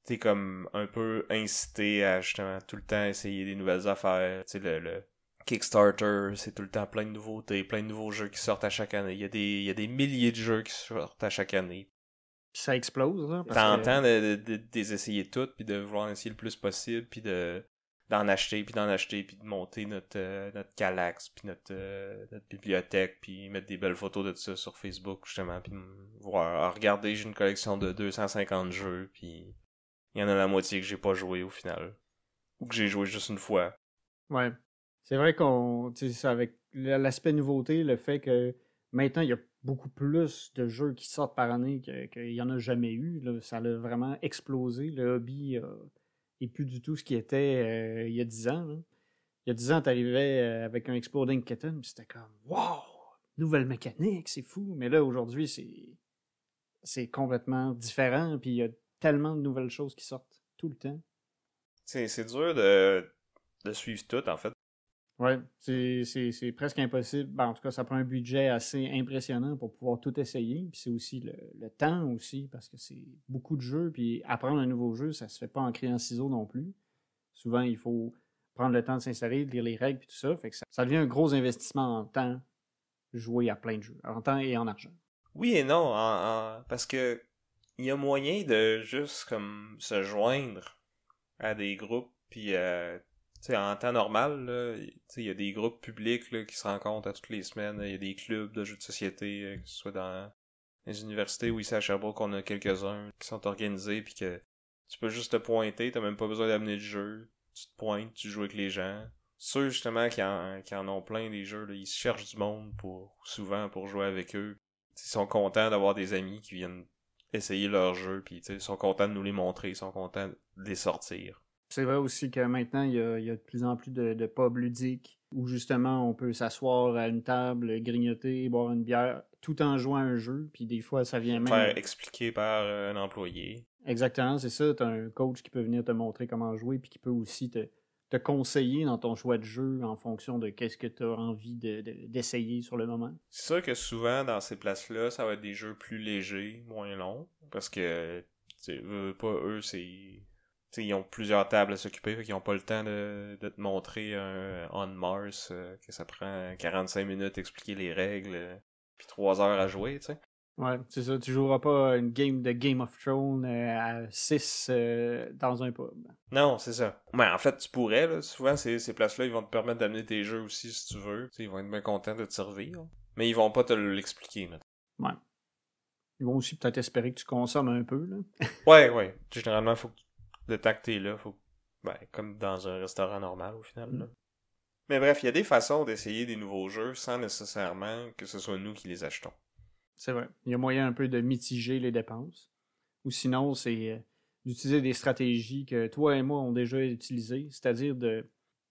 t'es comme un peu incité à justement tout le temps essayer des nouvelles affaires. Tu sais, le Kickstarter, c'est tout le temps plein de nouveautés, plein de nouveaux jeux qui sortent à chaque année. Il y a des milliers de jeux qui sortent à chaque année. Puis ça explose, là. T'entends de les essayer toutes, puis de vouloir essayer le plus possible, puis d'en acheter, puis de monter notre Kallax, puis notre bibliothèque, puis mettre des belles photos de tout ça sur Facebook, justement, puis voir, regardez, j'ai une collection de 250 jeux, puis il y en a la moitié que j'ai pas joué au final. Ou que j'ai joué juste une fois. Ouais. C'est vrai qu'on, tu sais, avec l'aspect nouveauté, le fait que maintenant, il y a beaucoup plus de jeux qui sortent par année qu'il y en a jamais eu. Là. Ça a vraiment explosé. Le hobby est plus du tout ce qu'il était il y a 10 ans. Là. Il y a 10 ans, t'arrivais avec un Exploding Kitten, puis c'était comme « Wow! Nouvelle mécanique, c'est fou! » Mais là, aujourd'hui, c'est complètement différent, puis il y a tellement de nouvelles choses qui sortent tout le temps. C'est dur de suivre tout, en fait. Ouais, c'est presque impossible. Ben, en tout cas, ça prend un budget assez impressionnant pour pouvoir tout essayer. Puis c'est aussi le temps aussi, parce que c'est beaucoup de jeux. Puis apprendre un nouveau jeu, ça se fait pas en criant ciseaux non plus. Souvent, il faut prendre le temps de s'installer, de lire les règles, puis tout ça. Fait que ça devient un gros investissement en temps, jouer à plein de jeux, en temps et en argent. Oui et non, parce que il y a moyen de juste comme se joindre à des groupes, puis tu sais, en temps normal, là, tu sais, il y a des groupes publics là, qui se rencontrent à toutes les semaines, il y a des clubs de jeux de société, que ce soit dans les universités ou ici à Sherbrooke, on a quelques-uns qui sont organisés, puis que tu peux juste te pointer, t'as même pas besoin d'amener le jeu, tu te pointes, tu joues avec les gens. Ceux justement qui en ont plein des jeux, là, ils cherchent du monde souvent pour jouer avec eux. Ils sont contents d'avoir des amis qui viennent essayer leurs jeux, puis ils sont contents de nous les montrer, ils sont contents de les sortir. C'est vrai aussi que maintenant, il y a de plus en plus de pubs ludiques où justement on peut s'asseoir à une table, grignoter, boire une bière, tout en jouant à un jeu. Puis des fois, ça vient même... Faire expliquer par un employé. Exactement, c'est ça. Tu as un coach qui peut venir te montrer comment jouer, puis qui peut aussi te conseiller dans ton choix de jeu en fonction de qu'est-ce que tu as envie d'essayer sur le moment. C'est sûr que souvent, dans ces places-là, ça va être des jeux plus légers, moins longs, parce que, pas eux, c'est... T'sais, ils ont plusieurs tables à s'occuper, fait qu'ils ont pas le temps de te montrer un On Mars, que ça prend 45 minutes à expliquer les règles, puis 3 heures à jouer, tu sais. Ouais, c'est ça. Tu joueras pas une game de Game of Thrones à 6 dans un pub. Non, c'est ça. Mais en fait, tu pourrais, là. Souvent, ces places-là, ils vont te permettre d'amener tes jeux aussi, si tu veux. T'sais, ils vont être bien contents de te servir. Mais ils vont pas te l'expliquer, maintenant. Ouais. Ils vont aussi peut-être espérer que tu consommes un peu, là. Ouais. Généralement, faut que le temps que t'es là, comme dans un restaurant normal, au final, là. Mais bref, il y a des façons d'essayer des nouveaux jeux sans nécessairement que ce soit nous qui les achetons. C'est vrai. Il y a moyen un peu de mitiger les dépenses. Ou sinon, c'est d'utiliser des stratégies que toi et moi on déjà utilisées, c'est-à-dire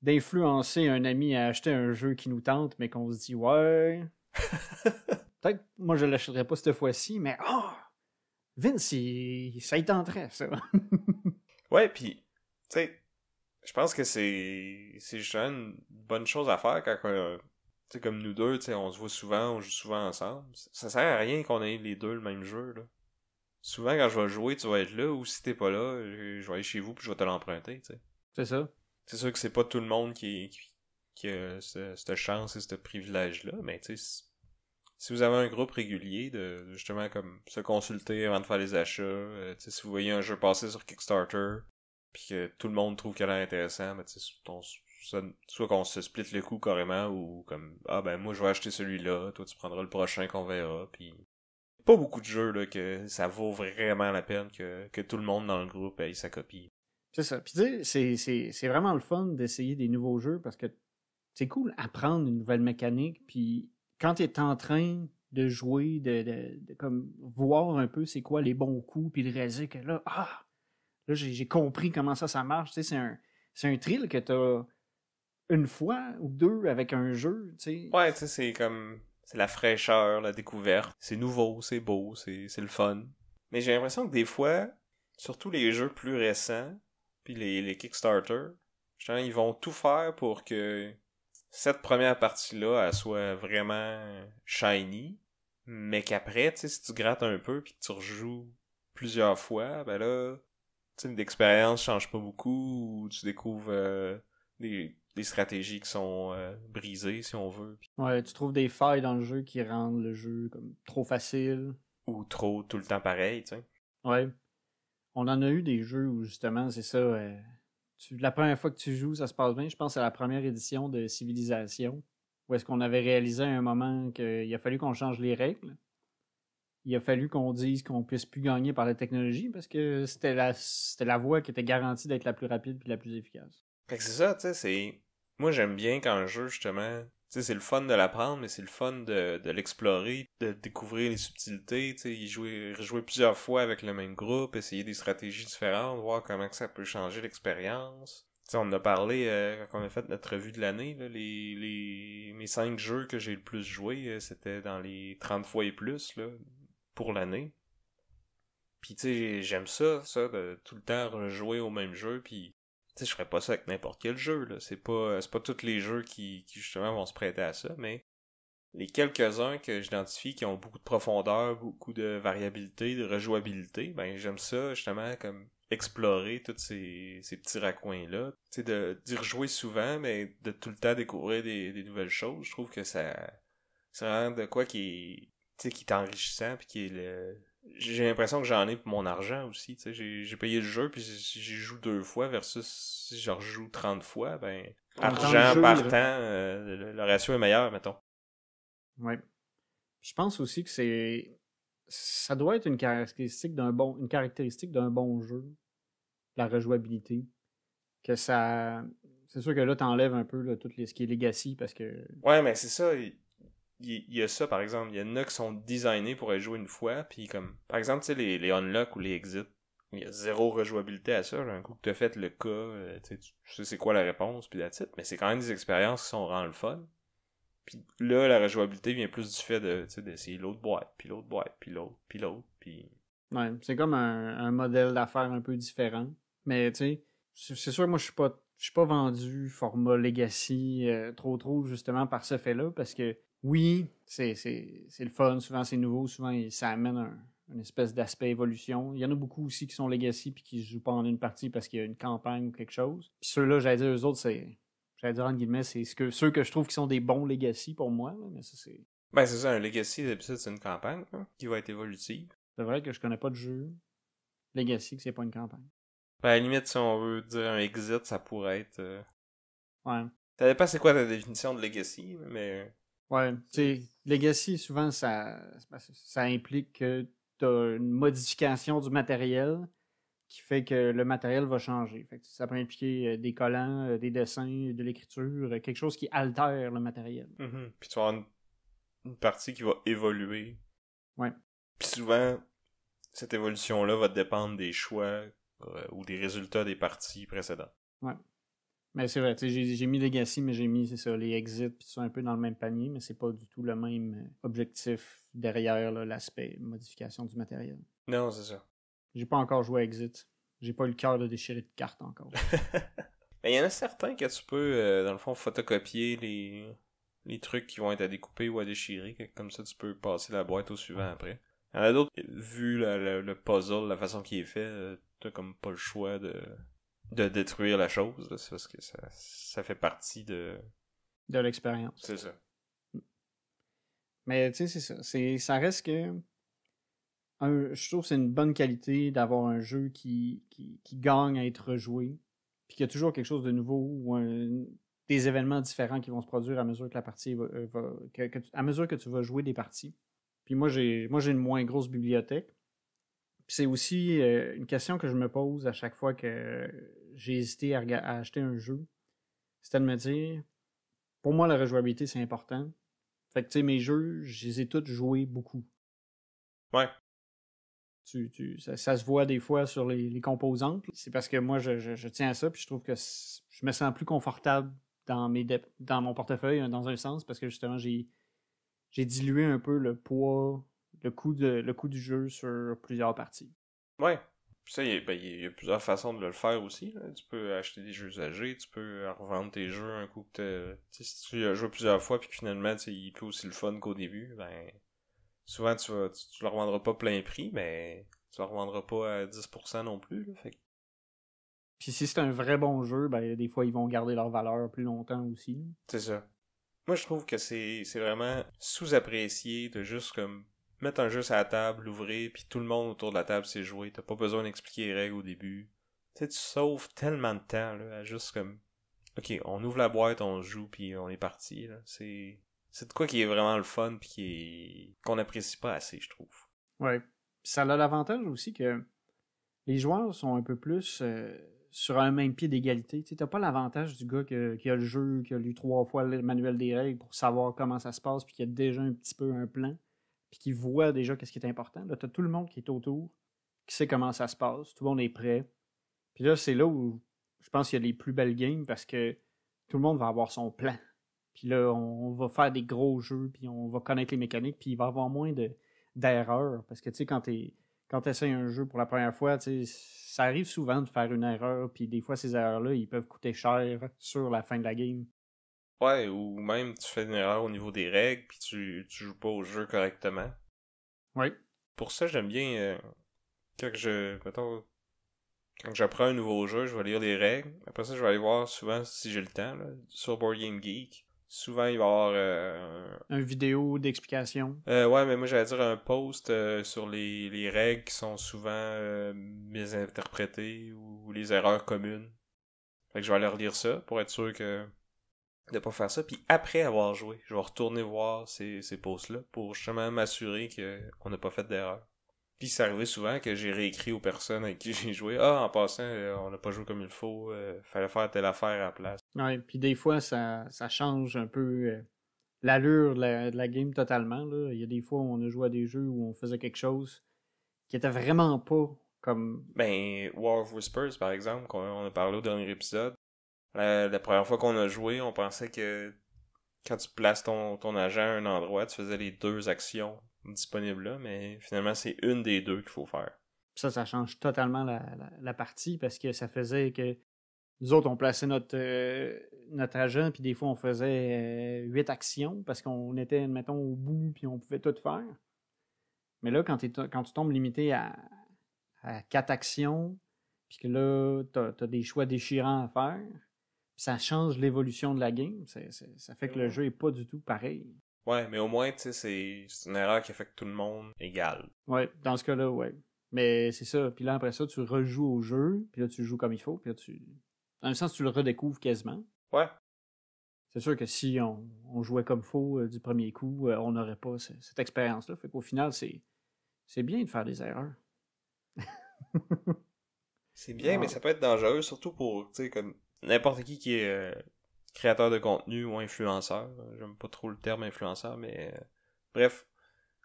d'influencer un ami à acheter un jeu qui nous tente, mais qu'on se dit « Ouais, peut-être moi je l'achèterais pas cette fois-ci, mais Vince, ça y tenterait, ça. » Ouais, puis, tu sais, je pense que c'est justement une bonne chose à faire quand, tu sais, comme nous deux, tu sais, on se voit souvent, on joue souvent ensemble. Ça sert à rien qu'on ait les deux le même jeu, là. Souvent, quand je vais jouer, tu vas être là, ou si t'es pas là, je vais aller chez vous puis je vais te l'emprunter, tu sais. C'est ça. C'est sûr que c'est pas tout le monde qui a cette chance et ce privilège-là, mais tu sais, si vous avez un groupe régulier de justement comme se consulter avant de faire les achats, tu sais, si vous voyez un jeu passer sur Kickstarter, puis que tout le monde trouve qu'elle a l'air intéressant, ben tu sais, soit qu'on se split le coup carrément, ou comme moi je vais acheter celui-là, toi tu prendras le prochain qu'on verra, puis pas beaucoup de jeux là que ça vaut vraiment la peine que tout le monde dans le groupe ait sa copie. C'est ça. Puis tu sais, c'est vraiment le fun d'essayer des nouveaux jeux parce que c'est cool apprendre une nouvelle mécanique, puis quand tu es en train de jouer, de comme voir un peu c'est quoi les bons coups, puis de réaliser que là, j'ai compris comment ça marche. Tu sais, c'est un thrill que tu as une fois ou deux avec un jeu, tu sais. Ouais, tu sais, c'est la fraîcheur, la découverte. C'est nouveau, c'est beau, c'est le fun. Mais j'ai l'impression que des fois, surtout les jeux plus récents, puis les Kickstarter, justement, ils vont tout faire pour que cette première partie-là, elle soit vraiment shiny, mais qu'après, tu sais, si tu grattes un peu puis que tu rejoues plusieurs fois, ben là, tu sais, l'expérience change pas beaucoup, ou tu découvres des stratégies qui sont brisées, si on veut. Ouais, tu trouves des failles dans le jeu qui rendent le jeu comme trop facile. Ou trop tout le temps pareil, tu sais. Ouais. On en a eu des jeux où justement, c'est ça. La première fois que tu joues, ça se passe bien. Je pense à la première édition de Civilisation, où est-ce qu'on avait réalisé à un moment qu'il a fallu qu'on change les règles. Il a fallu qu'on dise qu'on puisse plus gagner par la technologie parce que c'était la voie qui était garantie d'être la plus rapide et la plus efficace. Fait que c'est ça, tu sais, moi j'aime bien quand un jeu, justement, tu sais, c'est le fun de l'apprendre, mais c'est le fun de l'explorer, de découvrir les subtilités, tu sais, rejouer plusieurs fois avec le même groupe, essayer des stratégies différentes, voir comment que ça peut changer l'expérience. Tu sais, on en a parlé quand on a fait notre revue de l'année, là, mes 5 jeux que j'ai le plus joué, c'était dans les 30 fois et plus, là, pour l'année. Puis tu sais, j'aime ça, de tout le temps rejouer au même jeu, puis sais, je ferais pas ça avec n'importe quel jeu, là. C'est pas tous les jeux qui justement vont se prêter à ça, mais les quelques-uns que j'identifie qui ont beaucoup de profondeur, beaucoup de variabilité, de rejouabilité, ben j'aime ça justement comme explorer tous ces petits raccoins-là. Tu sais, d'y rejouer souvent, mais de tout le temps découvrir des nouvelles choses. Je trouve que c'est vraiment de quoi tu sais, qui est enrichissant, puis qui est j'ai l'impression que j'en ai pour mon argent aussi. Tu sais, j'ai payé le jeu, puis j'y joue 2 fois, versus si je rejoue 30 fois, ben argent par temps, le ratio est meilleur, mettons. Ouais. Je pense aussi que ça doit être une caractéristique d'un bon jeu, la rejouabilité. Que ça. C'est sûr que là, t'enlèves un peu là, tout ce qui est legacy parce que. Ouais, mais c'est ça. Il y a ça, par exemple. Il y en a qui sont designés pour être joués une fois, puis comme. Par exemple, tu sais, les unlock ou les exit. Il y a zéro rejouabilité à ça. Là. Un coup que t'as fait le cas, tu sais c'est quoi la réponse, puis that's it. Mais c'est quand même des expériences qui sont vraiment le fun. Puis là, la rejouabilité vient plus du fait d'essayer l'autre boîte, puis l'autre boîte, puis l'autre, puis... Ouais, c'est comme un modèle d'affaires un peu différent. Mais tu sais, c'est sûr, moi, je suis pas vendu format Legacy trop, justement, par ce fait-là, parce que oui, c'est le fun, souvent c'est nouveau, souvent ça amène une espèce d'aspect évolution. Il y en a beaucoup aussi qui sont Legacy puis qui se jouent pas en une partie parce qu'il y a une campagne ou quelque chose. Puis ceux-là, j'allais dire, eux autres, j'allais dire entre guillemets, c'est ceux que je trouve qui sont des bons Legacy pour moi, là, mais ça c'est... Ben c'est ça, un Legacy d'habitude c'est une campagne qui va être évolutive. C'est vrai que je connais pas de jeu Legacy que c'est pas une campagne. Ben à la limite, si on veut dire un exit, ça pourrait être... Ouais. Ça dépend c'est quoi ta définition de Legacy, mais... Ouais, tu sais, Legacy, souvent, ça implique que tu as une modification du matériel qui fait que le matériel va changer. Fait que ça peut impliquer des collants, des dessins, de l'écriture, quelque chose qui altère le matériel. Mm-hmm. Puis tu vas avoir une partie qui va évoluer. Ouais. Puis souvent, cette évolution-là va dépendre des choix ou des résultats des parties précédentes. Ouais. Mais c'est vrai, tu sais, j'ai mis Legacy, mais j'ai mis, c'est ça, les exits, puis c'est un peu dans le même panier, mais c'est pas du tout le même objectif derrière là, l'aspect modification du matériel. Non, c'est ça. J'ai pas encore joué à Exit. J'ai pas eu le cœur de déchirer de cartes encore. Mais il y en a certains que tu peux, dans le fond, photocopier les trucs qui vont être à découper ou à déchirer. Comme ça, tu peux passer la boîte au suivant après. Il y en a d'autres, vu le puzzle, la façon qu'il est fait, t'as comme pas le choix de détruire la chose. C'est parce que ça fait partie de l'expérience. C'est ça. Mais tu sais, c'est ça. Ça reste que... je trouve que c'est une bonne qualité d'avoir un jeu qui gagne à être rejoué, puis qu'il y a toujours quelque chose de nouveau ou des événements différents qui vont se produire à mesure que la partie à mesure que tu vas jouer des parties. Puis moi j'ai une moins grosse bibliothèque. Puis c'est aussi une question que je me pose à chaque fois que j'ai hésité à acheter un jeu. C'était de me dire, pour moi la rejouabilité c'est important. Fait que tu sais, mes jeux, je les ai tous joués beaucoup. Ouais. Ça se voit des fois sur les composantes. C'est parce que moi, je tiens à ça, puis je trouve que je me sens plus confortable dans mon portefeuille, dans un sens, parce que justement, j'ai dilué un peu le poids, le coût du jeu sur plusieurs parties. Ouais. Puis ça, il y a plusieurs façons de le faire aussi. Là. Tu peux acheter des jeux usagés, tu peux revendre tes jeux un coup que si tu as joué plusieurs fois, puis que finalement, il est plus aussi le fun qu'au début, ben... Souvent, tu le revendras pas plein prix, mais tu le revendras pas à 10% non plus. Là, fait. Puis si c'est un vrai bon jeu, ben des fois, ils vont garder leur valeur plus longtemps aussi. C'est ça. Moi, je trouve que c'est vraiment sous-apprécié de juste comme mettre un jeu sur la table, l'ouvrir, puis tout le monde autour de la table sait jouer. T'as pas besoin d'expliquer les règles au début. Tu sais, tu sauves tellement de temps là, à juste comme... Ok, on ouvre la boîte, on joue, puis on est parti. Là. C'est de quoi qui est vraiment le fun puis qu'on n'apprécie pas assez, je trouve. Ouais. Puis ça a l'avantage aussi que les joueurs sont un peu plus sur un même pied d'égalité. Tu n'as pas l'avantage du gars qui a le jeu, qui a lu 3 fois le manuel des règles pour savoir comment ça se passe, puis qui a déjà un petit peu un plan, puis qui voit déjà qu'est-ce qui est important. Là, tu as tout le monde qui est autour, qui sait comment ça se passe, tout le monde est prêt. Puis là, c'est là où je pense qu'il y a les plus belles games parce que tout le monde va avoir son plan. Puis là, on va faire des gros jeux, puis on va connaître les mécaniques, puis il va y avoir moins d'erreurs. Parce que, tu sais, quand quand tu essaies un jeu pour la première fois, tu sais, ça arrive souvent de faire une erreur, puis des fois, ces erreurs-là, ils peuvent coûter cher sur la fin de la game. Ouais, ou même tu fais une erreur au niveau des règles, puis tu joues pas au jeu correctement. Oui. Pour ça, j'aime bien, mettons, quand j'apprends un nouveau jeu, je vais lire les règles. Après ça, je vais aller voir souvent, si j'ai le temps, là, sur Board Game Geek. Souvent, il va y avoir Une vidéo d'explication. ouais, mais moi, j'allais dire un post sur les règles qui sont souvent mésinterprétées ou les erreurs communes. Fait que je vais aller relire ça pour être sûr que de pas faire ça. Puis après avoir joué, je vais retourner voir ces posts-là pour justement m'assurer qu'on n'a pas fait d'erreur. Puis c'est arrivé souvent que j'ai réécrit aux personnes avec qui j'ai joué. Ah, en passant, on n'a pas joué comme il faut. Fallait faire telle affaire à la place. Ouais, puis des fois, ça change un peu l'allure de la game totalement. Là. Il y a des fois où on a joué à des jeux où on faisait quelque chose qui était vraiment pas comme... Ben, War of Whispers, par exemple, qu'on a parlé au dernier épisode. La première fois qu'on a joué, on pensait que quand tu places ton agent à un endroit, tu faisais les deux actions disponibles là, mais finalement, c'est une des deux qu'il faut faire. Ça change totalement la partie parce que ça faisait que nous autres, on plaçait notre agent, puis des fois, on faisait 8 actions parce qu'on était, mettons, au bout, puis on pouvait tout faire. Mais là, quand tu tombes limité à 4 actions, puis que là, t'as des choix déchirants à faire, ça change l'évolution de la game. Ça fait que le jeu est pas du tout pareil. Ouais, mais au moins, tu sais, c'est une erreur qui affecte tout le monde égal. Ouais, dans ce cas-là, ouais. Mais c'est ça. Puis là, après ça, tu rejoues au jeu, puis là, tu joues comme il faut, puis là, dans un sens, tu le redécouvres quasiment. Ouais. C'est sûr que si on jouait comme faux du premier coup, on n'aurait pas cette expérience-là. Fait qu'au final, c'est bien de faire des erreurs. C'est bien, mais ça peut être dangereux, surtout pour, tu sais, comme n'importe qui est créateur de contenu ou influenceur. J'aime pas trop le terme influenceur, mais bref,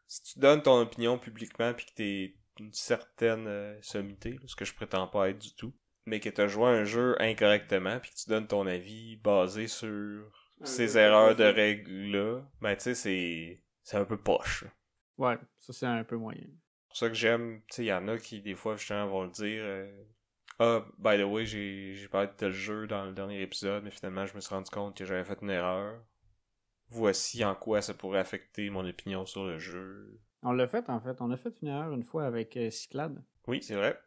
si tu donnes ton opinion publiquement puis que t'es une certaine sommité, ce que je prétends pas être du tout, mais que t'as joué à un jeu incorrectement puis que tu donnes ton avis basé sur ces erreurs de règles-là, ben tu sais, c'est un peu poche. Ouais, ça c'est un peu moyen. C'est pour ça que j'aime, tu sais, il y en a qui des fois justement vont le dire ah, by the way, j'ai parlé de tel jeu dans le dernier épisode, mais finalement je me suis rendu compte que j'avais fait une erreur. Voici en quoi ça pourrait affecter mon opinion sur le jeu. On l'a fait, en fait. On a fait une erreur une fois avec Cyclade. Oui, c'est vrai.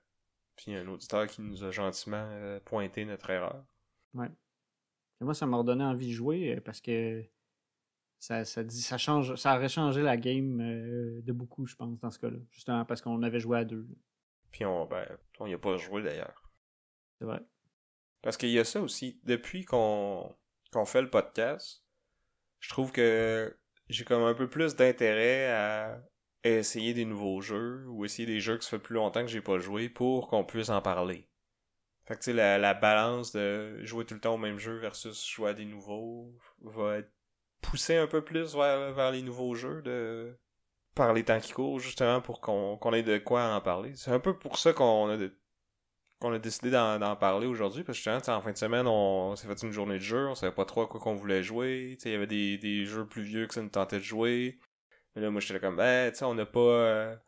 Puis il y a un auditeur qui nous a gentiment pointé notre erreur. Ouais. Et moi, ça m'a redonné envie de jouer parce que ça change, ça aurait changé la game de beaucoup, je pense, dans ce cas-là. Justement parce qu'on avait joué à deux. Puis on y a pas joué d'ailleurs. C'est vrai. Parce qu'il y a ça aussi. Depuis qu'on fait le podcast, je trouve que j'ai comme un peu plus d'intérêt à essayer des nouveaux jeux ou essayer des jeux que ça fait plus longtemps que j'ai pas joué pour qu'on puisse en parler. Fait que tu sais, la balance de jouer tout le temps au même jeu versus jouer à des nouveaux va être poussée un peu plus vers les nouveaux jeux par les temps qui courent, justement pour qu'on ait de quoi en parler. C'est un peu pour ça qu'on a décidé d'en parler aujourd'hui, parce que justement, en fin de semaine, on s'est fait une journée de jeu, on savait pas trop à quoi qu'on voulait jouer, il y avait des jeux plus vieux que ça nous tentait de jouer. Mais là, moi, j'étais comme, tu sais, on n'a pas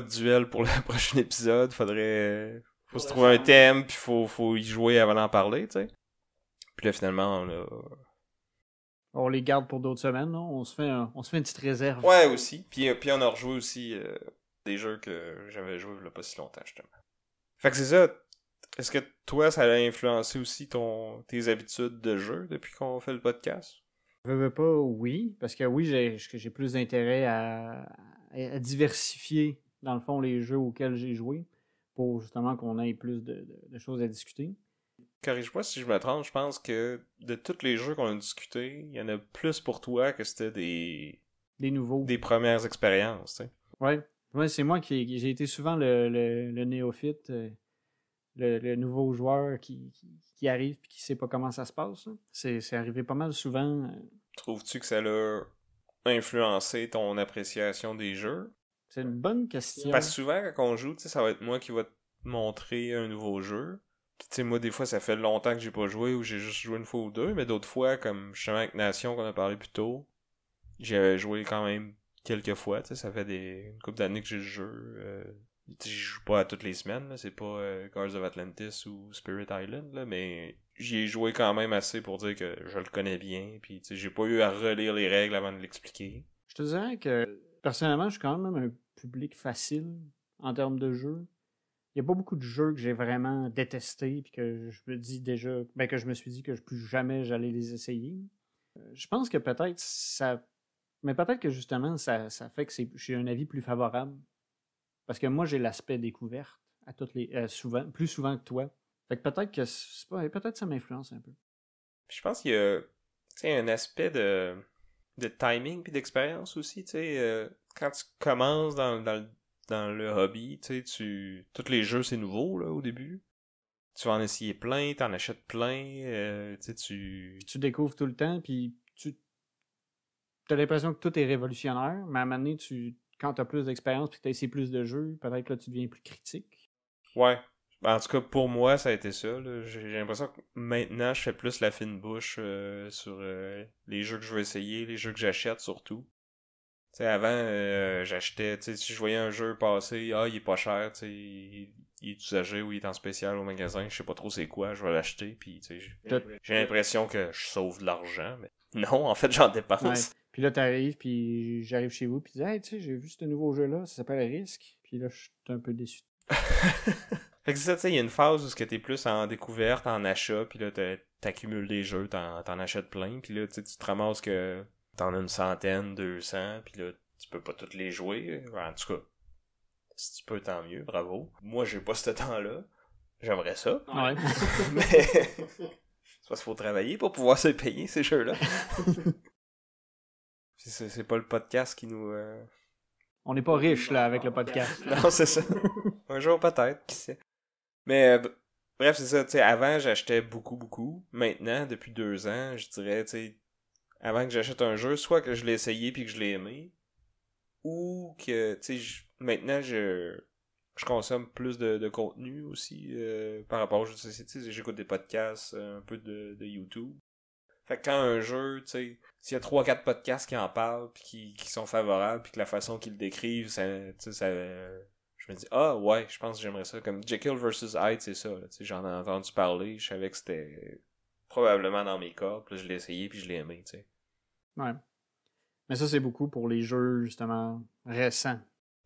de duel pour le prochain épisode, faut se trouver un thème, puis faut y jouer avant d'en parler, tu sais. Puis là, finalement, On les garde pour d'autres semaines, non? On se fait une petite réserve. Ouais, aussi. Puis on a rejoué aussi des jeux que j'avais joué il y a pas si longtemps, justement. Fait que c'est ça. Est-ce que toi, ça a influencé aussi tes habitudes de jeu depuis qu'on fait le podcast? Je veux pas, oui. Parce que oui, j'ai plus d'intérêt à diversifier, dans le fond, les jeux auxquels j'ai joué pour justement qu'on ait plus de choses à discuter. Corrige-moi si je me trompe, je pense que de tous les jeux qu'on a discutés, il y en a plus pour toi que c'était des nouveaux. Des premières expériences, tu sais. Ouais, c'est moi j'ai été souvent le néophyte, le nouveau joueur qui arrive et qui sait pas comment ça se passe. Hein. C'est arrivé pas mal souvent. Trouves-tu que ça l'a influencé ton appréciation des jeux? C'est une bonne question. Parce que souvent, quand on joue, tu sais, ça va être moi qui va te montrer un nouveau jeu. Puis, tu sais, moi, des fois, ça fait longtemps que j'ai pas joué ou j'ai juste joué une fois ou deux, mais d'autres fois, comme justement avec Nation qu'on a parlé plus tôt, j'avais joué quand même quelques fois, tu sais, ça fait une couple d'années que j'ai le jeu. Je joue pas à toutes les semaines, là, c'est pas Guards of Atlantis ou Spirit Island, là, mais j'y ai joué quand même assez pour dire que je le connais bien, puis tu sais, j'ai pas eu à relire les règles avant de l'expliquer. Je te dirais que, personnellement, je suis quand même un public facile en termes de jeu. Il n'y a pas beaucoup de jeux que j'ai vraiment détestés puis que je me dis déjà, ben que je me suis dit que plus jamais j'allais les essayer. Je pense que peut-être ça, mais peut-être que justement ça fait que j'ai un avis plus favorable parce que moi j'ai l'aspect découverte à toutes les plus souvent que toi. Fait que peut-être que peut-être ça m'influence un peu. Puis je pense qu'il y a, tu sais, un aspect de timing puis d'expérience aussi, tu sais, quand tu commences dans le hobby, tu sais, tous les jeux c'est nouveau là au début. Tu vas en essayer plein, t'en achètes plein, tu sais, tu découvres tout le temps, puis tu as l'impression que tout est révolutionnaire, mais à un moment donné, quand tu as plus d'expérience puis que tu as essayé plus de jeux, peut-être que là, tu deviens plus critique. Ouais. En tout cas, pour moi, ça a été ça. Là. J'ai l'impression que maintenant, je fais plus la fine bouche sur les jeux que je veux essayer, les jeux que j'achète surtout. Tu sais, avant, j'achetais, tu sais, si je voyais un jeu passer, il est pas cher, tu sais, il est usagé ou il est en spécial au magasin, je sais pas trop c'est quoi, je vais l'acheter, puis tu sais, j'ai l'impression que je sauve de l'argent, mais non, en fait, j'en dépense. Ouais. Puis là, t'arrives, puis j'arrive chez vous, puis tu dis, hey, tu sais, j'ai vu ce nouveau jeu-là, ça s'appelle Risk, puis là, je suis un peu déçu. Fait que c'est ça, tu sais, il y a une phase où t'es plus en découverte, en achat, puis là, t'accumules des jeux, t'en achètes plein, puis là, tu te ramasses que t'en as une centaine, 200, puis là, tu peux pas toutes les jouer. En tout cas, si tu peux, tant mieux, bravo. Moi, j'ai pas ce temps-là. J'aimerais ça. Ouais. Mais c'est parce qu'il faut travailler pour pouvoir se payer ces jeux-là. C'est pas le podcast qui nous... On n'est pas riche là avec le podcast. Non, c'est ça. Un jour peut-être, qui sait. Mais bref, c'est ça, tu sais, avant j'achetais beaucoup. Maintenant, depuis 2 ans, je dirais, tu sais, avant que j'achète un jeu, soit que je l'ai essayé puis que je l'ai aimé, ou que, tu sais, maintenant je consomme plus de contenu aussi par rapport aux jeux de société. J'écoute des podcasts, un peu de YouTube. Fait que quand un jeu, tu sais, s'il y a 3-4 podcasts qui en parlent puis qui sont favorables puis que la façon qu'ils le décrivent, ça, tu sais, ça, je me dis, ah ouais, je pense que j'aimerais ça. Comme Jekyll vs. Hyde, c'est ça. Tu sais, j'en ai entendu parler, je savais que c'était probablement dans mes cordes, puis là, je l'ai essayé puis je l'ai aimé, tu sais. Ouais. Mais ça, c'est beaucoup pour les jeux, justement, récents.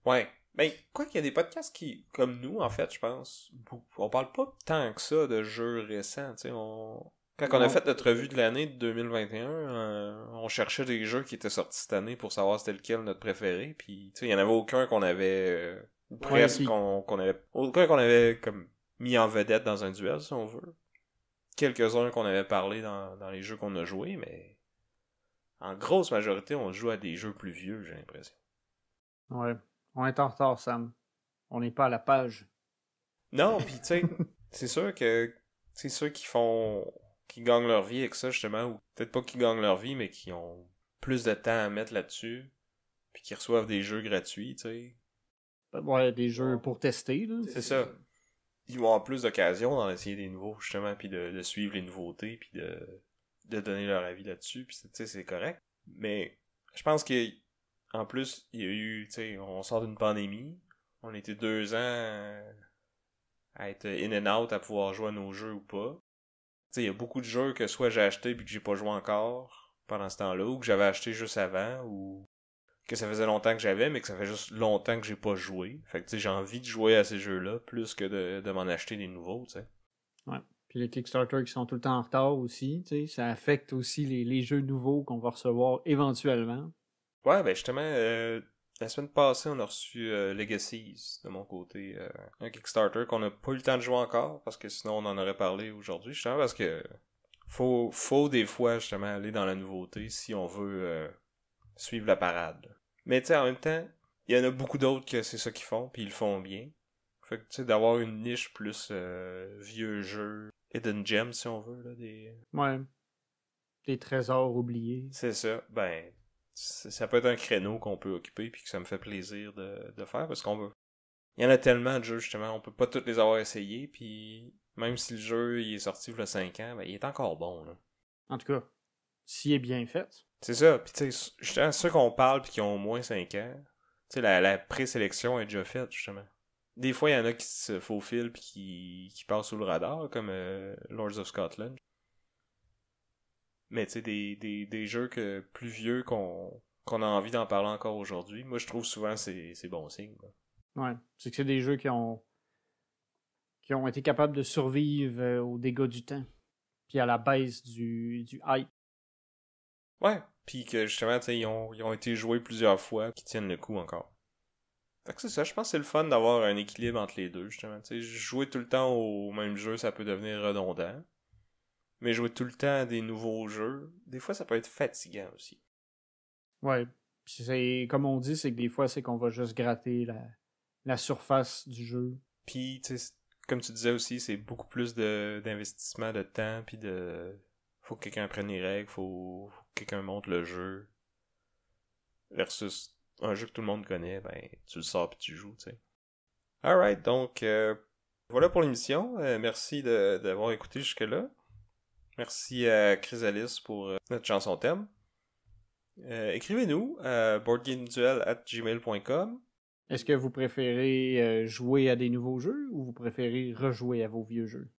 Ouais. Ben, quoi qu'il y a des podcasts qui, comme nous, en fait, je pense, on parle pas tant que ça de jeux récents, tu sais, Quand on a fait notre revue de l'année de 2021, on cherchait des jeux qui étaient sortis cette année pour savoir c'était lequel notre préféré, puis tu sais, il y en avait aucun qu'on avait ou presque aucun qu'on avait comme mis en vedette dans un duel, si on veut. Quelques-uns qu'on avait parlé dans les jeux qu'on a joués, mais en grosse majorité, on joue à des jeux plus vieux, j'ai l'impression. Ouais. On est en retard, Sam. On n'est pas à la page. Non, pis tu sais, c'est sûr que c'est ceux qui gagnent leur vie avec ça, justement, ou peut-être pas qui gagnent leur vie, mais qui ont plus de temps à mettre là-dessus, puis qui reçoivent des jeux gratuits, tu sais. Ouais, des jeux pour tester, là. C'est ça. Ils vont avoir plus d'occasions d'en essayer des nouveaux, justement, puis de suivre les nouveautés, puis de donner leur avis là-dessus, puis tu sais, c'est correct. Mais je pense qu'en plus, il y a eu, tu sais, on sort d'une pandémie, on était 2 ans à être in and out, à pouvoir jouer à nos jeux ou pas. Tu sais, il y a beaucoup de jeux que soit j'ai acheté puis que j'ai pas joué encore pendant ce temps-là, ou que j'avais acheté juste avant, ou que ça faisait longtemps que j'avais, mais que ça fait juste longtemps que j'ai pas joué. Fait que tu sais, j'ai envie de jouer à ces jeux-là, plus que de m'en acheter des nouveaux, tu sais. Ouais. Puis les Kickstarter qui sont tout le temps en retard aussi, tu sais, ça affecte aussi les jeux nouveaux qu'on va recevoir éventuellement. Ouais, ben justement, la semaine passée, on a reçu Legacies de mon côté, un Kickstarter qu'on n'a pas eu le temps de jouer encore, parce que sinon on en aurait parlé aujourd'hui, justement, parce que faut des fois justement aller dans la nouveauté si on veut suivre la parade. Mais tu sais, en même temps, il y en a beaucoup d'autres que c'est ça qu'ils font, puis ils le font bien. Fait que tu sais, d'avoir une niche plus vieux jeux, hidden gems si on veut, là, Ouais. Des trésors oubliés. C'est ça, ben... ça peut être un créneau qu'on peut occuper puis que ça me fait plaisir de faire parce qu'on veut. Il y en a tellement de jeux justement, on peut pas tous les avoir essayés puis même si le jeu il est sorti il y a 5 ans, ben il est encore bon là. En tout cas, s'il est bien fait. C'est ça. Puis tu sais, justement, ceux qu'on parle pis qui ont au moins 5 ans, tu sais, la présélection est déjà faite, justement. Des fois, il y en a qui se faufilent pis qui passent sous le radar, comme Lords of Scotland. Mais tu sais, des jeux plus vieux qu'on a envie d'en parler encore aujourd'hui, moi je trouve souvent c'est bon signe. Là. Ouais, c'est que c'est des jeux qui ont été capables de survivre aux dégâts du temps, puis à la baisse du hype. Ouais, puis que justement, tu sais, ils ont été joués plusieurs fois, qui tiennent le coup encore. Fait que c'est ça, je pense que c'est le fun d'avoir un équilibre entre les deux, justement. Tu sais, jouer tout le temps au même jeu, ça peut devenir redondant. Mais jouer tout le temps à des nouveaux jeux, des fois ça peut être fatigant aussi. Ouais, puis c'est comme on dit, c'est que des fois c'est qu'on va juste gratter la surface du jeu. Puis, tu sais, comme tu disais aussi, c'est beaucoup plus d'investissement de temps, puis faut que quelqu'un apprenne les règles, faut que quelqu'un monte le jeu. Versus un jeu que tout le monde connaît, ben, tu le sors puis tu joues, tu sais. Alright, donc, voilà pour l'émission. Merci d'avoir écouté jusque-là. Merci à Chrysalis pour notre chanson thème. Écrivez-nous à boardgameduel@gmail.com. Est-ce que vous préférez jouer à des nouveaux jeux ou vous préférez rejouer à vos vieux jeux?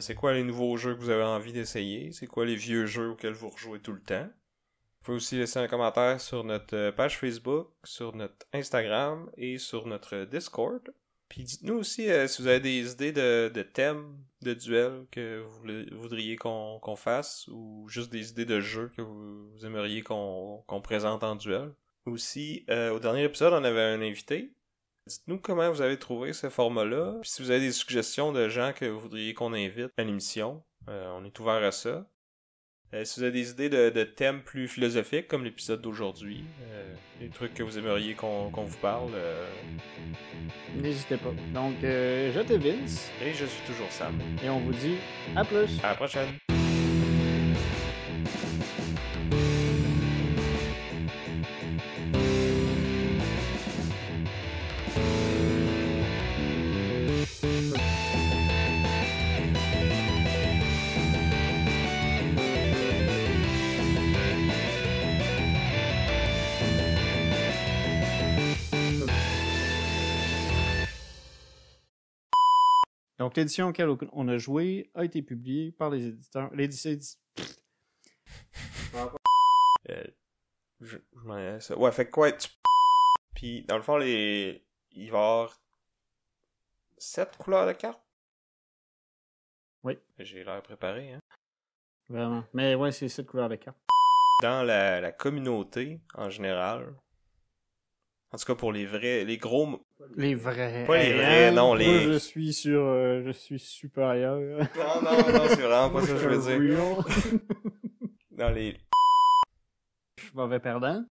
C'est quoi les nouveaux jeux que vous avez envie d'essayer? C'est quoi les vieux jeux auxquels vous rejouez tout le temps? Vous pouvez aussi laisser un commentaire sur notre page Facebook, sur notre Instagram et sur notre Discord. Puis dites-nous aussi si vous avez des idées de thèmes de duels que vous voudriez qu'on fasse ou juste des idées de jeux que vous aimeriez qu'on présente en duel. Aussi, au dernier épisode, on avait un invité. Dites-nous comment vous avez trouvé ce format-là. Puis si vous avez des suggestions de gens que vous voudriez qu'on invite à l'émission, on est ouvert à ça. Si vous avez des idées de thèmes plus philosophiques, comme l'épisode d'aujourd'hui, des trucs que vous aimeriez qu'on vous parle, n'hésitez pas. Donc, j'étais Vince. Et je suis toujours Sam. Et on vous dit à plus. À la prochaine. Donc, l'édition auquel on a joué a été publiée par les éditeurs. Je m'en ai ça. Ouais, fait quoi? Puis, dans le fond, il va y avoir 7 couleurs de cartes. Oui. J'ai l'air préparé, hein? Vraiment. Mais ouais, c'est 7 couleurs de cartes. Dans la communauté, en général, en tout cas pour les gros... Les vrais. Pas les vrais, non, Moi, les... je suis supérieur. Non, c'est vraiment pas ça que je veux dire. Real. Dans les... Je suis mauvais perdant.